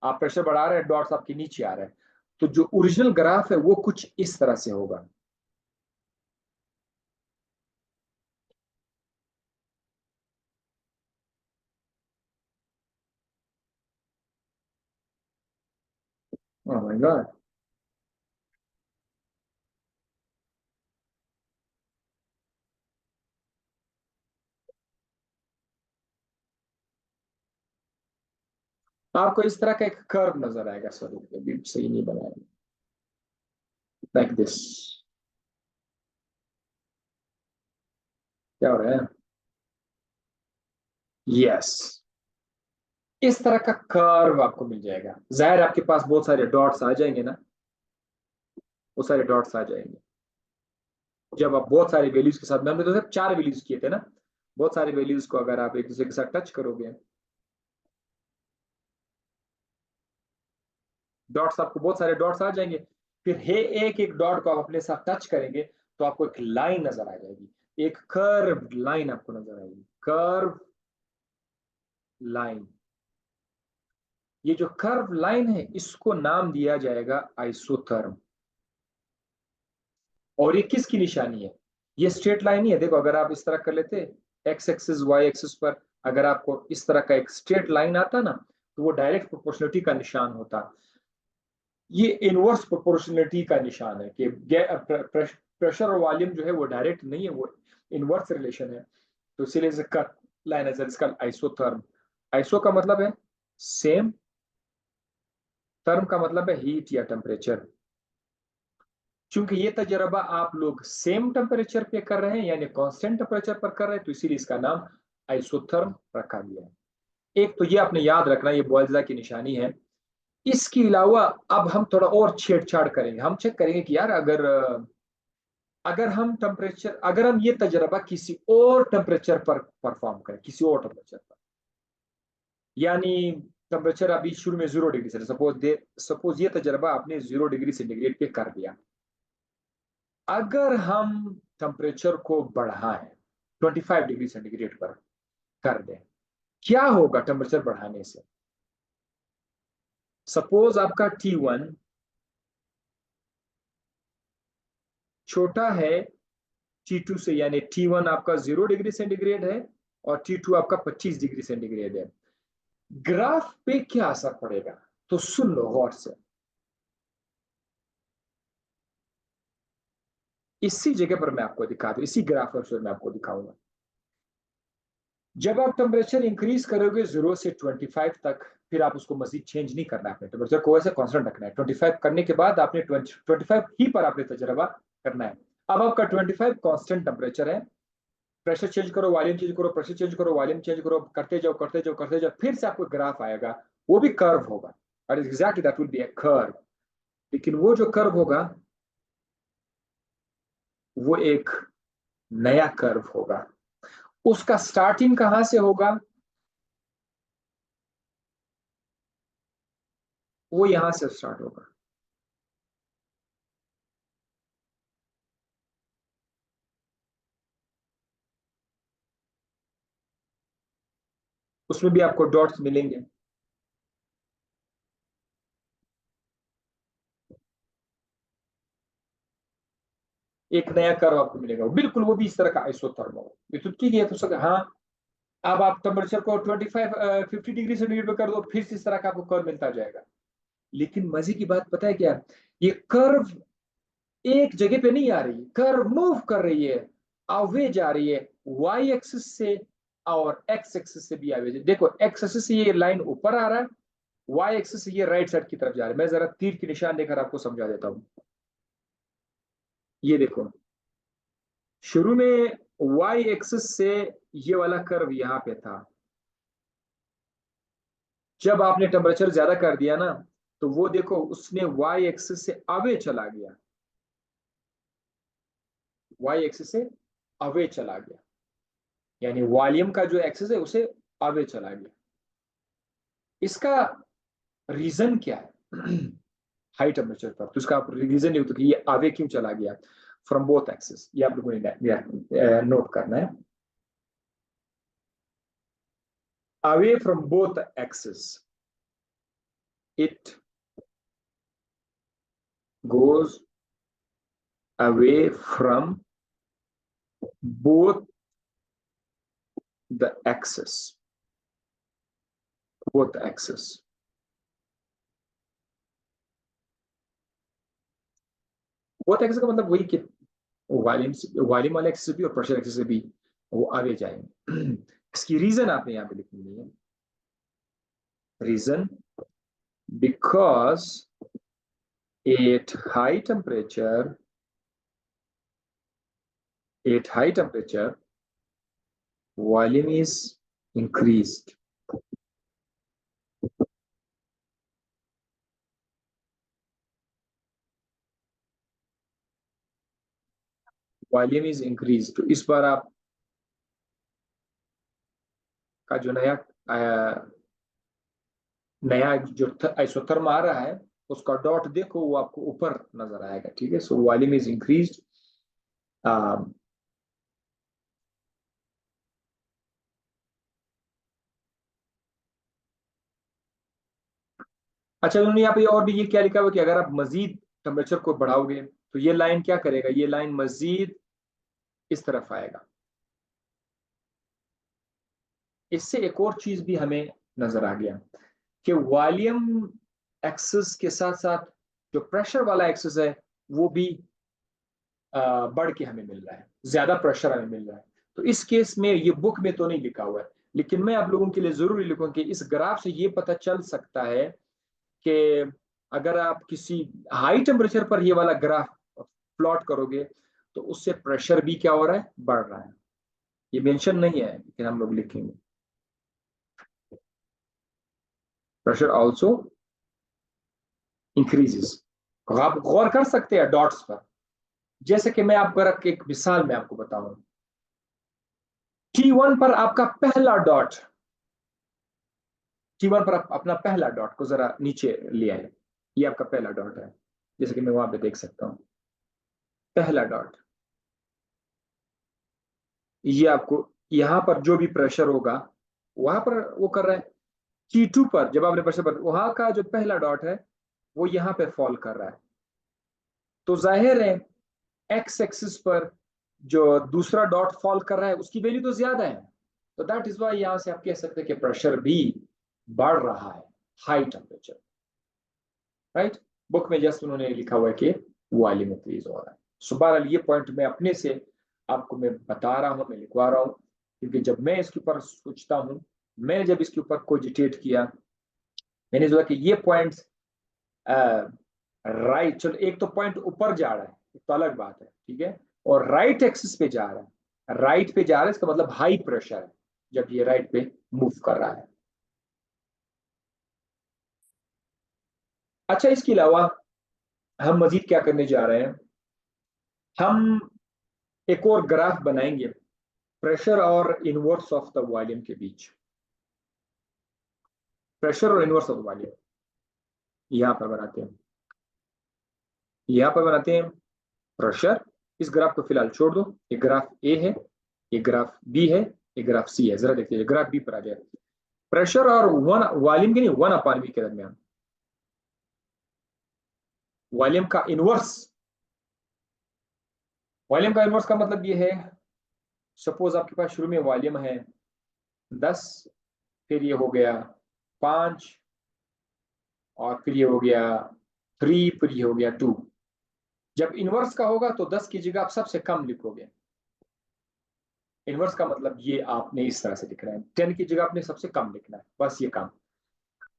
आप प्रेशर बढ़ा रहे हैं, डॉट्स आपके नीचे आ रहे हैं। तो जो ओरिजिनल ग्राफ है वो कुछ इस तरह से होगा। Oh my God. आपको इस तरह का एक कर्व नजर आएगा, सॉरी अभी सही नहीं बनाया, लाइक दिस। क्या हो रहा है? यस, इस तरह का कर्व आपको मिल जाएगा। जाहिर आपके पास बहुत सारे डॉट्स आ जाएंगे ना, वो सारे डॉट्स आ जाएंगे जब आप बहुत सारे वैल्यूज के साथ, मैंने तो सिर्फ 4 वैल्यूज किए थे ना, बहुत सारे वैल्यूज को अगर आप एक दूसरे के साथ टच करोगे, डॉट्स, आपको बहुत सारे डॉट्स आ जाएंगे। फिर हे एक एक डॉट को आप अपने साथ टच करेंगे तो आपको एक लाइन नजर आ जाएगी, एक कर्व लाइन आपको नजर आएगी, कर्व लाइन। ये जो कर्व लाइन है इसको नाम दिया जाएगा आइसोथर्म। और ये किसकी निशानी है? ये स्ट्रेट लाइन ही है। देखो अगर आप इस तरह कर लेते, एक्स एक्सिस वाई एक्सिस पर अगर आपको इस तरह का एक स्ट्रेट लाइन आता ना, तो वो डायरेक्ट प्रोपोर्शनलिटी का निशान होता। ये इनवर्स प्रोपोर्शनलिटी का निशान है कि प्रेशर और वॉल्यूम जो है वो डायरेक्ट नहीं है, वो इनवर्स रिलेशन है। तो इसीलिए इसका लाइन है, इसका आइसोथर्म। आइसो का मतलब है सेम, थर्म का मतलब है हीट या टेम्परेचर। चूंकि ये तजर्बा आप लोग सेम टेम्परेचर पे कर रहे हैं यानी कांस्टेंट टेम्परेचर पर कर रहे हैं, तो इसीलिए इसका नाम आइसोथर्म रखा गया है। एक तो ये आपने याद रखना, ये बॉयल्जा की निशानी है। इसके अलावा अब हम थोड़ा और छेड़छाड़ करेंगे, हम चेक करेंगे कि यार अगर हम ये तजर्बा किसी और टेम्परेचर पर परफॉर्म करें, किसी और टेम्परेचर पर, यानी टेम्परेचर अभी शुरू में 0 डिग्री से, सपोज ये तजर्बा आपने 0 डिग्री सेंटीग्रेड पे कर दिया। अगर हम टेम्परेचर को बढ़ाएं, 25 डिग्री सेंटीग्रेड पर कर दें, क्या होगा टेम्परेचर बढ़ाने से? सपोज आपका T1 छोटा है T2 से, यानी T1 आपका 0 डिग्री सेंटीग्रेड है और T2 आपका 25 डिग्री सेंटीग्रेड है। ग्राफ पे क्या असर पड़ेगा? तो सुन लो गौर से, इसी जगह पर मैं आपको दिखा दूं, इसी ग्राफ पर मैं आपको दिखाऊंगा। जब आप टेम्परेचर इंक्रीज करोगे 0 से 25 तक, फिर आप उसको मजीद चेंज नहीं करना है, अपने टेम्परेचर को वैसे कांस्टेंट रखना है। 25 करने के बाद आपने 25 ही पर आपने तजर्बा करना है। अब आपका 25 कांस्टेंट टेम्परेचर है, प्रेशर चेंज करो, वॉल्यूम चेंज करो, प्रेशर चेंज करो, वॉल्यूम चेंज करो, करते जाओ करते जाओ करते जाओ, फिर से आपको ग्राफ आएगा, वो भी कर्व होगा। और exactly that will be a curve. लेकिन वो जो कर्व होगा वो एक नया कर्व होगा। उसका स्टार्टिंग कहां से होगा? वो यहां से स्टार्ट होगा। उसमें भी आपको डॉट्स मिलेंगे। एक नया कर्व आपको मिलेगा, बिल्कुल वो भी इस तरह का आइसोथर्म होगा। ये तो ठीक है, तो सर हाँ। अब आप टेम्परेचर को 50 डिग्री सेंटीग्रेड पे कर दो, फिर से इस तरह का आपको कर्व मिलता जाएगा। लेकिन मजे की बात पता है क्या? ये कर्व एक जगह पे नहीं आ रही है, कर्व मूव कर रही है, अवे जा रही है, वाई एक्सिस से और एक्स एक्सिस से भी अवे। देखो एक्स एक्सिस से ये लाइन ऊपर आ रहा है वाई एक्सिस से ये राइट साइड की तरफ जा रहा है। मैं जरा तीर की निशान देकर आपको समझा देता हूं। ये देखो, शुरू में वाई एक्सिस से ये वाला कर्व यहां पे था। जब आपने टेम्परेचर ज्यादा कर दिया ना, तो वो देखो उसने वाई एक्सिस से अवे चला गया, वाई एक्सिस से अवे चला गया, यानी वॉल्यूम का जो एक्सिस है उसे अवे चला गया। इसका रीजन क्या है? हाई टेम्परेचर पर तो इसका रीजन ये होता है कि ये आगे क्यों चला गया फ्रॉम बोथ एक्सिस। ये आप लोगों ने नोट करना है। Away from both axis it goes away from both the axis, both axis। Both axis का मतलब वही कि वॉल्यूम वाले एक्सिस भी और प्रेशर एक्सिस से भी वो आगे जाएंगे। इसकी रीजन आपने यहाँ पे लिखनी है। Reason because at high temperature, at high temperature volume is increased। Volume is increase. तो इस बार आप का जो नया जो आइसोथर्म आ रहा है उसका डॉट देखो, वो आपको ऊपर नजर आएगा। ठीक है, सो वॉल्यूम इज इंक्रीज। अच्छा, उन्होंने यहाँ पे और भी ये क्या लिखा हुआ कि अगर आप मजीद टेम्परेचर को बढ़ाओगे तो ये लाइन क्या करेगा, ये लाइन मजीद इस तरफ आएगा। इससे एक और चीज भी हमें नजर आ गया कि वॉल्यूम एक्सिस के साथ साथ जो प्रेशर वाला एक्सिस है वो भी बढ़ के हमें मिल रहा है, ज्यादा प्रेशर हमें मिल रहा है। तो इस केस में ये बुक में तो नहीं लिखा हुआ है, लेकिन मैं आप लोगों के लिए जरूरी लिखूं कि इस ग्राफ से ये पता चल सकता है कि अगर आप किसी हाई टेम्परेचर पर ये वाला ग्राफ प्लॉट करोगे तो उससे प्रेशर भी क्या हो रहा है, बढ़ रहा है। ये मेंशन नहीं है लेकिन हम लोग लिखेंगे प्रेशर ऑल्सो इंक्रीजेस। आप गौर कर सकते हैं डॉट्स पर। जैसे कि मैं आपको एक मिसाल में आपको बताऊं, T1 पर आपका पहला डॉट, T1 पर आप अपना पहला डॉट को जरा नीचे ले आए। ये आपका पहला डॉट है, जैसे कि मैं वहां पे देख सकता हूं पहला डॉट। ये आपको यहां पर जो भी प्रेशर होगा वहां पर वो कर रहा है। T2 पर जब आपने प्रेशर पर, वहां का जो पहला डॉट है वो यहां पे फॉल कर रहा है। तो जाहिर है एक्स एक्सिस पर जो दूसरा डॉट फॉल कर रहा है उसकी वैल्यू तो ज्यादा है। तो दैट इज वाई यहां से आप कह सकते हैं कि प्रेशर भी बढ़ रहा है हाई टेम्परेचर। राइट, बुक में जस्ट उन्होंने लिखा हुआ है कि वॉल्यूम इंक्रीज हो रहा है। सो बहरहाल ये पॉइंट मैं अपने से आपको मैं बता रहा हूँ, मैं लिखवा रहा हूँ, क्योंकि जब मैं इसके ऊपर सोचता हूँ, मैंने जब इसके ऊपर कोजिटेट किया, मैंने सोचा कि ये पॉइंट्स राइट, चलो एक तो पॉइंट ऊपर जा रहा है तो अलग बात है, ठीक है, और राइट एक्सिस पे जा रहा है, राइट पे जा रहा है इसका मतलब हाई प्रेशर है जब ये राइट पे मूव कर रहा है। अच्छा, इसके अलावा हम मजीद क्या करने जा रहे हैं, हम एक और ग्राफ बनाएंगे प्रेशर और इनवर्स ऑफ द वॉल्यूम के बीच। प्रेशर और इनवर्स ऑफ द वॉल्यूम यहां पर बनाते हैं, यहां पर बनाते हैं प्रेशर। इस ग्राफ को फिलहाल छोड़ दो, ये ग्राफ ए है, ये ग्राफ बी है, ये ग्राफ सी है। जरा देखिए ग्राफ बी पर आ गया, प्रेशर और वन वॉल्यूम के नहीं, 1/v के दरमियान वॉल्यूम का इनवर्स। वॉल्यूम का इनवर्स का मतलब ये है, सपोज आपके पास शुरू में वॉल्यूम है 10, फिर ये हो गया 5, और फिर ये हो गया 3, फिर ये हो गया 2। जब इनवर्स का होगा तो 10 की जगह आप सबसे कम लिखोगे। इनवर्स का मतलब ये आपने इस तरह से लिखना है, 10 की जगह आपने सबसे कम लिखना है, बस ये काम।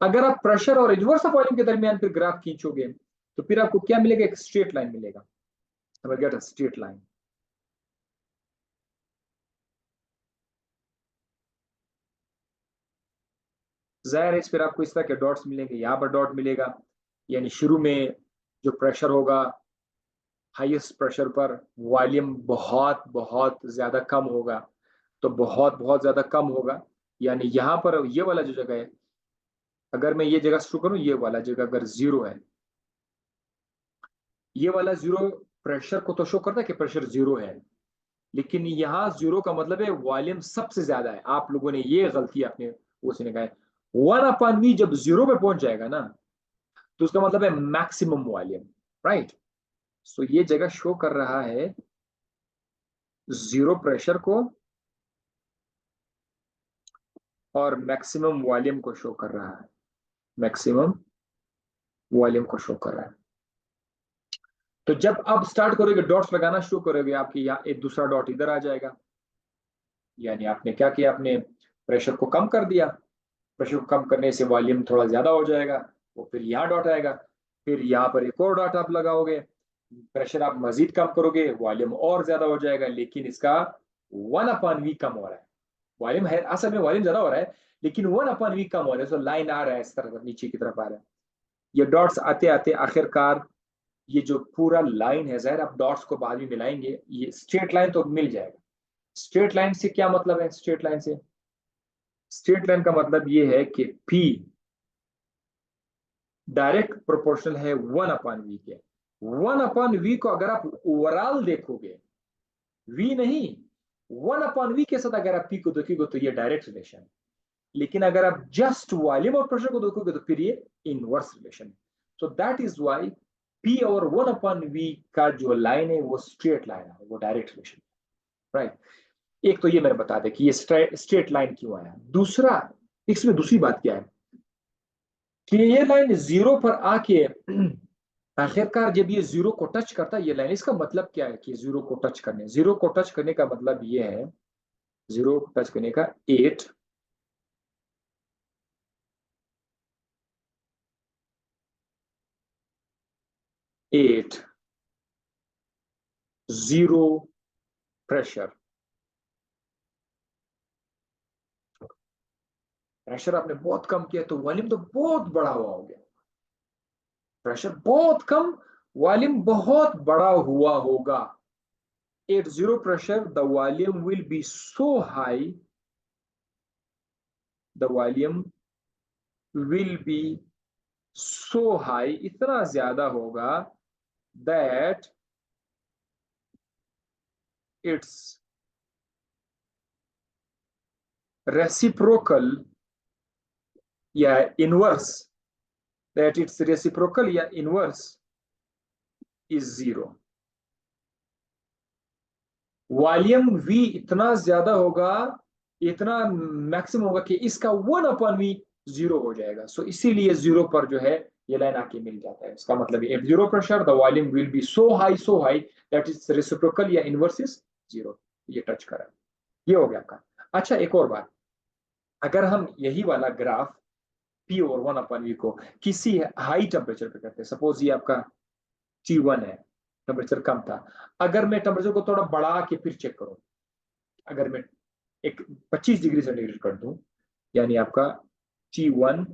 अगर आप प्रेशर और इनवर्स ऑफ वॉल्यूम के दरमियान फिर ग्राफ खींचोगे तो फिर आपको क्या मिलेगा, एक स्ट्रेट लाइन मिलेगा, गेट अ स्ट्रेट लाइन। जाहिर है इस पर आपको इस तरह के डॉट्स मिलेंगे, यहाँ पर डॉट मिलेगा, यानी शुरू में जो प्रेशर होगा हाईएस्ट प्रेशर पर वॉल्यूम बहुत बहुत ज्यादा कम होगा, तो बहुत बहुत ज्यादा कम होगा, यानी यहाँ पर ये वाला जो जगह है, अगर मैं ये जगह शुरू करूँ, ये वाला जगह अगर जीरो है, ये वाला जीरो प्रेशर को तो शो करता है कि प्रेशर जीरो है, लेकिन यहाँ जीरो का मतलब है वॉल्यूम सबसे ज्यादा है। आप लोगों ने ये गलती अपने उसने कहा है, 1/V जब जीरो पे पहुंच जाएगा ना, तो उसका मतलब है मैक्सिमम वॉल्यूम, राइट। सो ये जगह शो कर रहा है जीरो प्रेशर को और मैक्सिमम वॉल्यूम को शो कर रहा है, मैक्सिमम वॉल्यूम को शो कर रहा है। तो जब आप स्टार्ट करोगे डॉट्स लगाना शुरू करोगे, आपके यहाँ एक दूसरा डॉट इधर आ जाएगा, यानी आपने क्या किया, आपने प्रेशर को कम कर दिया, प्रेशर को कम करने से वॉल्यूम थोड़ा ज्यादा हो जाएगा, वो फिर यहाँ डॉट आएगा, फिर यहाँ पर एक और डॉट आप लगाओगे, प्रेशर आप मजीद कम करोगे, वॉल्यूम और ज्यादा हो जाएगा, लेकिन इसका 1/V कम हो रहा है, वॉल्यूम है असल में वॉल्यूम ज्यादा हो रहा है, लेकिन 1/V कम हो रहा है, तो लाइन आ रहा है इस तरह नीचे की तरफ आ रहा है। ये डॉट्स आते आते आखिरकार ये जो पूरा लाइन है, जाहिर आप डॉट्स को बाद में मिलाएंगे, ये स्ट्रेट लाइन तो मिल जाएगा। स्ट्रेट लाइन से क्या मतलब है, स्ट्रेट लाइन से, स्ट्रेट लाइन का मतलब ये है कि P डायरेक्ट प्रोपोर्शनल है 1/V के। 1/V को अगर आप ओवरऑल देखोगे, V नहीं, 1/V के साथ अगर आप P को देखोगे तो ये डायरेक्ट रिलेशन है, लेकिन अगर आप जस्ट वॉल्यूम और प्रेशर को देखोगे तो फिर ये इनवर्स रिलेशन है। So that is why P और 1/V का जो लाइन है वो स्ट्रेट लाइन है, वो डायरेक्ट रिलेशन, राइट। एक तो ये मैंने बता दें कि ये स्ट्रेट लाइन क्यों आया। दूसरा, इसमें दूसरी बात क्या है कि ये लाइन जीरो पर आके आखिरकार जब ये जीरो को टच करता है ये लाइन, इसका मतलब क्या है कि जीरो को टच करने, जीरो को टच करने का मतलब ये है, जीरो को टच करने का 8 जीरो प्रेशर, प्रेशर आपने बहुत कम किया तो वॉल्यूम तो बहुत बड़ा हुआ हो गया, प्रेशर बहुत कम, वॉल्यूम बहुत बड़ा हुआ होगा। 8 0 pressure, the volume will be so high, the volume will be so high, इतना ज्यादा होगा that it's reciprocal या inverse, that its reciprocal या inverse is zero। Volume V इतना ज्यादा होगा, इतना मैक्सिमम होगा कि इसका 1/V जीरो हो जाएगा। सो इसीलिए जीरो पर जो है ये लाइन आके मिल जाता है। इसका मतलब at zero pressure the volume will be so high that is reciprocal या इनवर्स इज जीरो, ये टच करा, ये हो गया आपका। अच्छा एक और बात, अगर हम यही वाला ग्राफ P और 1/V को किसी हाई टेम्परेचर पे करते हैं, सपोज ये आपका T1 है, टेम्परेचर कम था, अगर मैं टेम्परेचर को थोड़ा बढ़ा के फिर चेक करूं, अगर मैं एक 25 डिग्री सेंटीग्रेड कर दूं, यानी आपका T1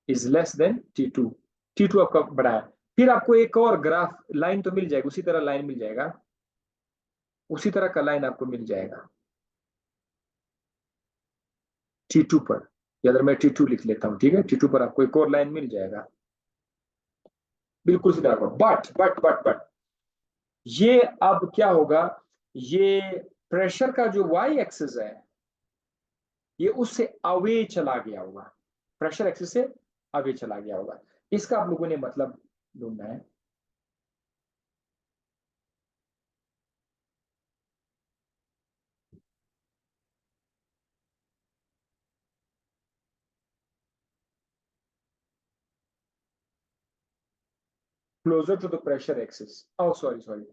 is less than T2, T2 आपका बड़ा है, फिर आपको एक और ग्राफ लाइन तो मिल जाएगा, उसी तरह लाइन मिल जाएगा, उसी तरह का लाइन आपको मिल जाएगा T2 पर, या अगर मैं T2 लिख लेता हूं, ठीक है, T2 पर आपको एक और लाइन मिल जाएगा बिल्कुल उसी तरह का। बट ये अब क्या होगा, ये प्रेशर का जो वाई एक्सिस है ये उससे अवे चला गया होगा, प्रेशर एक्सिस से अवे चला गया होगा, इसका आप लोगों ने मतलब ढूंढना है। Closer to the pressure axis, oh sorry,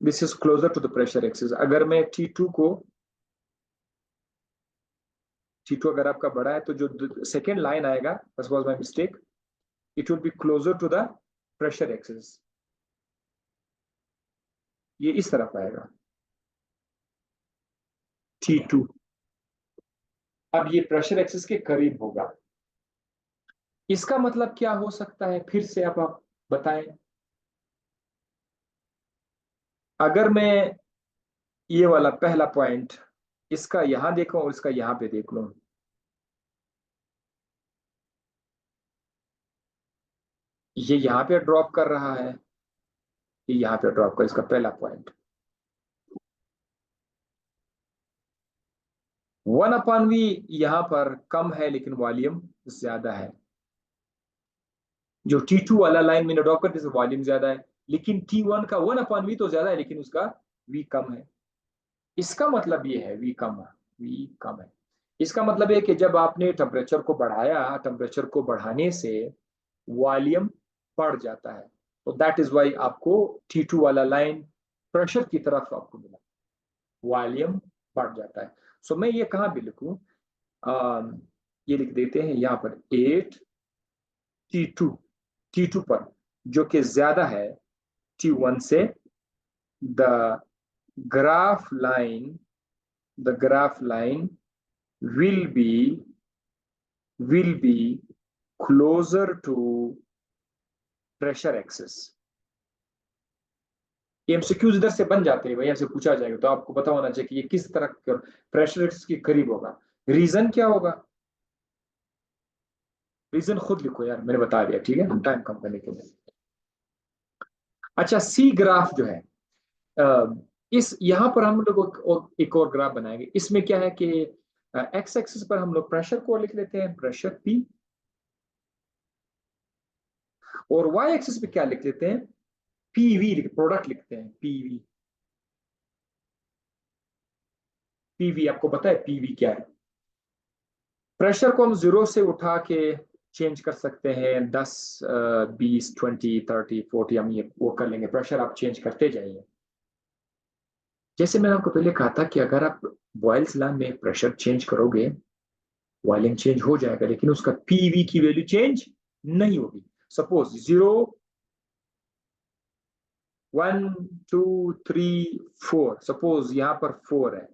this is closer to the pressure axis. अगर मैं T2 को T2 अगर आपका बड़ा है तो जो सेकेंड लाइन आएगा, this was my mistake, it will be closer to the pressure axis, ये इस तरफ आएगा T2। अब ये प्रेशर एक्सिस के करीब होगा। इसका मतलब क्या हो सकता है, फिर से आप बताएं। अगर मैं ये वाला पहला पॉइंट इसका यहां देखूं और इसका यहां पे देख लूं, ये यहां पे ड्रॉप कर रहा है, ये यहां पे ड्रॉप कर, इसका पहला पॉइंट 1/V यहां पर कम है लेकिन वॉल्यूम ज्यादा है। जो T2 वाला लाइन मैंने ड्रॉप कर दिया वॉल्यूम ज्यादा है, लेकिन T1 का 1/V तो ज्यादा है लेकिन उसका V कम है। इसका मतलब ये है V कम है, V कम है। इसका मतलब है कि जब आपने टेम्परेचर को बढ़ाया, टेम्परेचर को बढ़ाने से वॉल्यूम बढ़ जाता है, तो दैट इज वाई आपको T2 वाला लाइन प्रेशर की तरफ आपको मिला, वॉल्यूम बढ़ जाता है। सो मैं ये कहाँ भी लिखूं, ये लिख देते हैं यहाँ पर 8 T2, T2 पर जो कि ज्यादा है T1 से, the graph line, the graph line will be will be closer to pressure axis। MCQs इधर से बन जाते हैं, भैया से पूछा जाएगा तो आपको पता होना चाहिए कि ये किस तरह प्रेशर एक्सिस के करीब होगा। रीजन क्या होगा, रीजन खुद लिखो यार, मैंने बता दिया, ठीक है, हम टाइम कम करने के लिए। अच्छा, सी ग्राफ जो है, इस यहां पर हम लोग एक और ग्राफ बनाएंगे। इसमें क्या है कि एक्स एक्सिस पर हम लोग प्रेशर को लिख लेते हैं, प्रेशर पी, और वाई एक्सिस पे क्या लिख लेते हैं, पीवी, प्रोडक्ट लिखते हैं, पीवी। पीवी आपको पता है पीवी क्या है। प्रेशर को हम जीरो से उठा के चेंज कर सकते हैं, 10 20 20 30 40, हम ये वो कर लेंगे, प्रेशर आप चेंज करते जाइए। जैसे मैंने आपको पहले कहा था कि अगर आप बॉयल्स लॉ में प्रेशर चेंज करोगे, बॉइलिंग चेंज हो जाएगा लेकिन उसका पीवी की वैल्यू चेंज नहीं होगी। सपोज 0 1 2 3 4, सपोज यहां पर 4 है,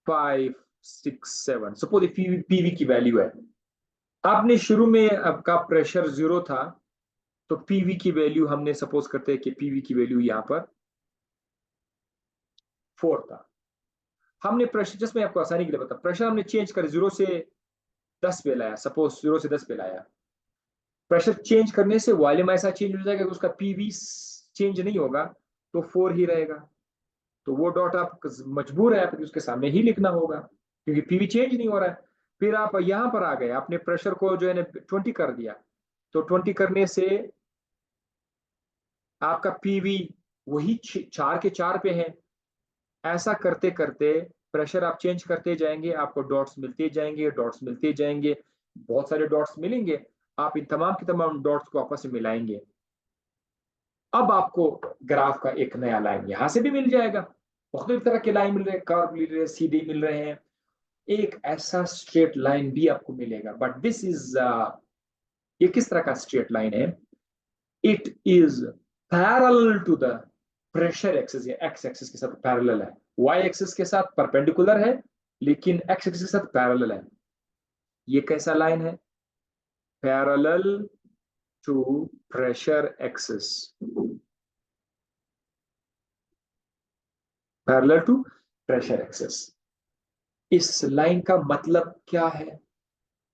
5 6 7, सपोज पीवी की वैल्यू है। आपने शुरू में आपका प्रेशर 0 था, तो पीवी की वैल्यू हमने सपोज करते हैं कि पीवी की वैल्यू यहां पर 4 था। हमने प्रेशर, जस्ट मैं आपको आसानी के लिए बता, प्रेशर हमने चेंज कर 0 से 10 पे लाया, सपोज 0 से 10 पे लाया। प्रेशर चेंज करने से वॉल्यूम ऐसा चेंज हो जाएगा कि उसका पीवी चेंज नहीं होगा, तो 4 ही रहेगा। तो वो डॉट आप मजबूर है आपको उसके सामने ही लिखना होगा क्योंकि पीवी चेंज नहीं हो रहा है। फिर आप यहां पर आ गए, आपने प्रेशर को जो है 20 कर दिया, तो 20 करने से आपका पीवी वही 4 के 4 पे है। ऐसा करते करते प्रेशर आप चेंज करते जाएंगे, आपको डॉट्स मिलते जाएंगे, डॉट्स मिलते जाएंगे, बहुत सारे डॉट्स मिलेंगे। आप इन तमाम के तमाम डॉट्स को आपस में मिलाएंगे। अब आपको ग्राफ का एक नया लाइन यहां से भी मिल जाएगा, मुख्तलिफ तरह के लाइन मिल रहे हैं, कर्व मिल रहे हैं, सीधे मिल रहे हैं, एक ऐसा स्ट्रेट लाइन भी आपको मिलेगा। बट दिस इज, ये किस तरह का स्ट्रेट लाइन है, it is parallel to the pressure axis, या एक्स एक्सिस के साथ पैरेलल है, वाई एक्सिस के साथ परपेंडिकुलर है लेकिन एक्स एक्सिस के साथ पैरेलल है। ये कैसा लाइन है, parallel to pressure axis, parallel to pressure axis. इस लाइन का मतलब क्या है,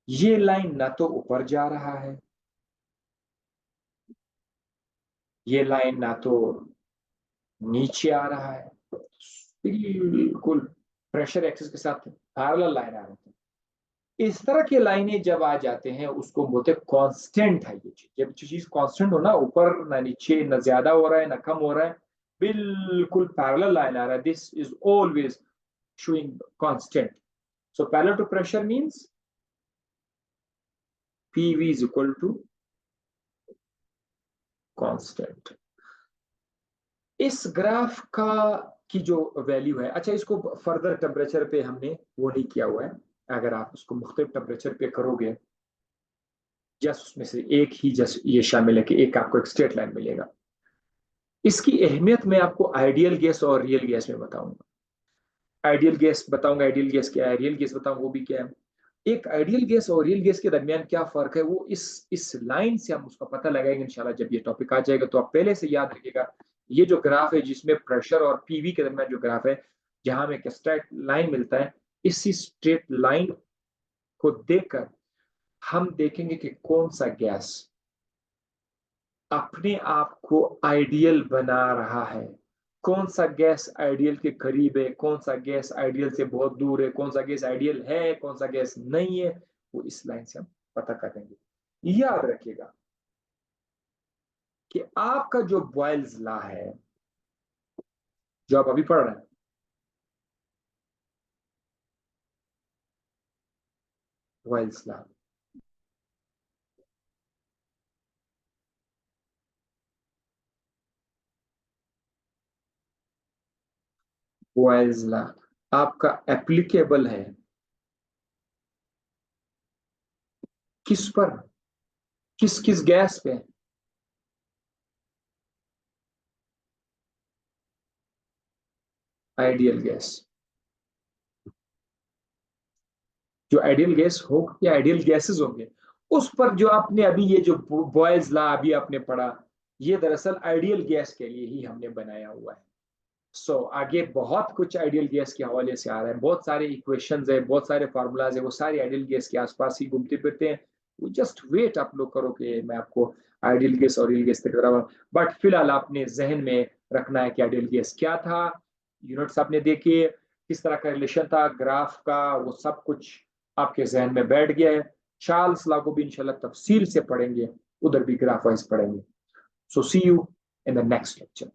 ये लाइन ना तो ऊपर जा रहा है, ये लाइन ना तो नीचे आ रहा है, बिल्कुल प्रेशर एक्सिस के साथ पैरेलल लाइन आ रही है। इस तरह की लाइनें जब आ जाते हैं उसको बोलते हैं कांस्टेंट है। ये चीज, जब चीज कांस्टेंट हो ना, ऊपर ना नीचे, ना ज्यादा हो रहा है ना कम हो रहा है, बिल्कुल पैरेलल लाइन आ रहा है, this is always showing constant. So parallel to pressure means PV is equal to constant. इस ग्राफ का की जो वैल्यू है, अच्छा इसको फर्दर टेम्परेचर पे हमने वो नहीं किया हुआ है। अगर आप उसको मुख्तलिफ टेम्परेचर पे करोगे, जस्ट उसमें से एक ही जस्ट ये शामिल है कि एक आपको एक स्ट्रेट लाइन मिलेगा। इसकी अहमियत मैं आपको आइडियल गैस और रियल गैस में बताऊंगा। आइडियल गैस बताऊंगा, आइडियल गैस क्या है, रियल गैस बताऊंगा वो भी क्या है। एक आइडियल गैस और रियल गैस के दरमियान क्या फर्क है, वो इस लाइन से हम उसका पता लगाएंगे इंशाल्लाह। जब ये टॉपिक आ जाएगा तो आप पहले से याद रखिएगा, ये जो ग्राफ है जिसमें प्रेशर और पीवी के दरमियान जो ग्राफ है, जहां हमें एक स्ट्रेट लाइन मिलता है, इसी स्ट्रेट लाइन को देखकर हम देखेंगे कि कौन सा गैस अपने आप को आइडियल बना रहा है, कौन सा गैस आइडियल के करीब है, कौन सा गैस आइडियल से बहुत दूर है, कौन सा गैस आइडियल है, कौन सा गैस नहीं है, वो इस लाइन से हम पता करेंगे। याद रखिएगा कि आपका जो बॉयल्स लॉ है, जो आप अभी पढ़ रहे हैं, बॉयल्स लॉ, बॉयल्स लॉ आपका एप्लीकेबल है किस पर, किस किस गैस पे? Ideal gas. जो आइडियल गैस हो या आइडियल गैसेस होंगे, उस पर जो आपने अभी ये जो बॉयल्स लॉ अभी आपने पढ़ा, ये दरअसल आइडियल गैस के लिए ही हमने बनाया हुआ है। आगे बहुत कुछ आइडियल गैस के हवाले से आ रहा है, बहुत सारे इक्वेशंस है, बहुत सारे फार्मूलाज है, वो सारे आइडियल गैस के आसपास ही घूमते फिरते हैं। वो जस्ट वेट आप लोग करो कि मैं आपको आइडियल गैस और रियल गैस तक कराऊंगा। बट फिलहाल आपने जहन में रखना है कि आइडियल गैस क्या था, यूनिट्स आपने देखे, किस तरह का रिलेशन था ग्राफ का, वो सब कुछ आपके जहन में बैठ गया है। चार्ल्स लॉ को भी इंशाल्लाह तफसील से पढ़ेंगे, उधर भी ग्राफ वाइज पढ़ेंगे। So see you in the next lecture.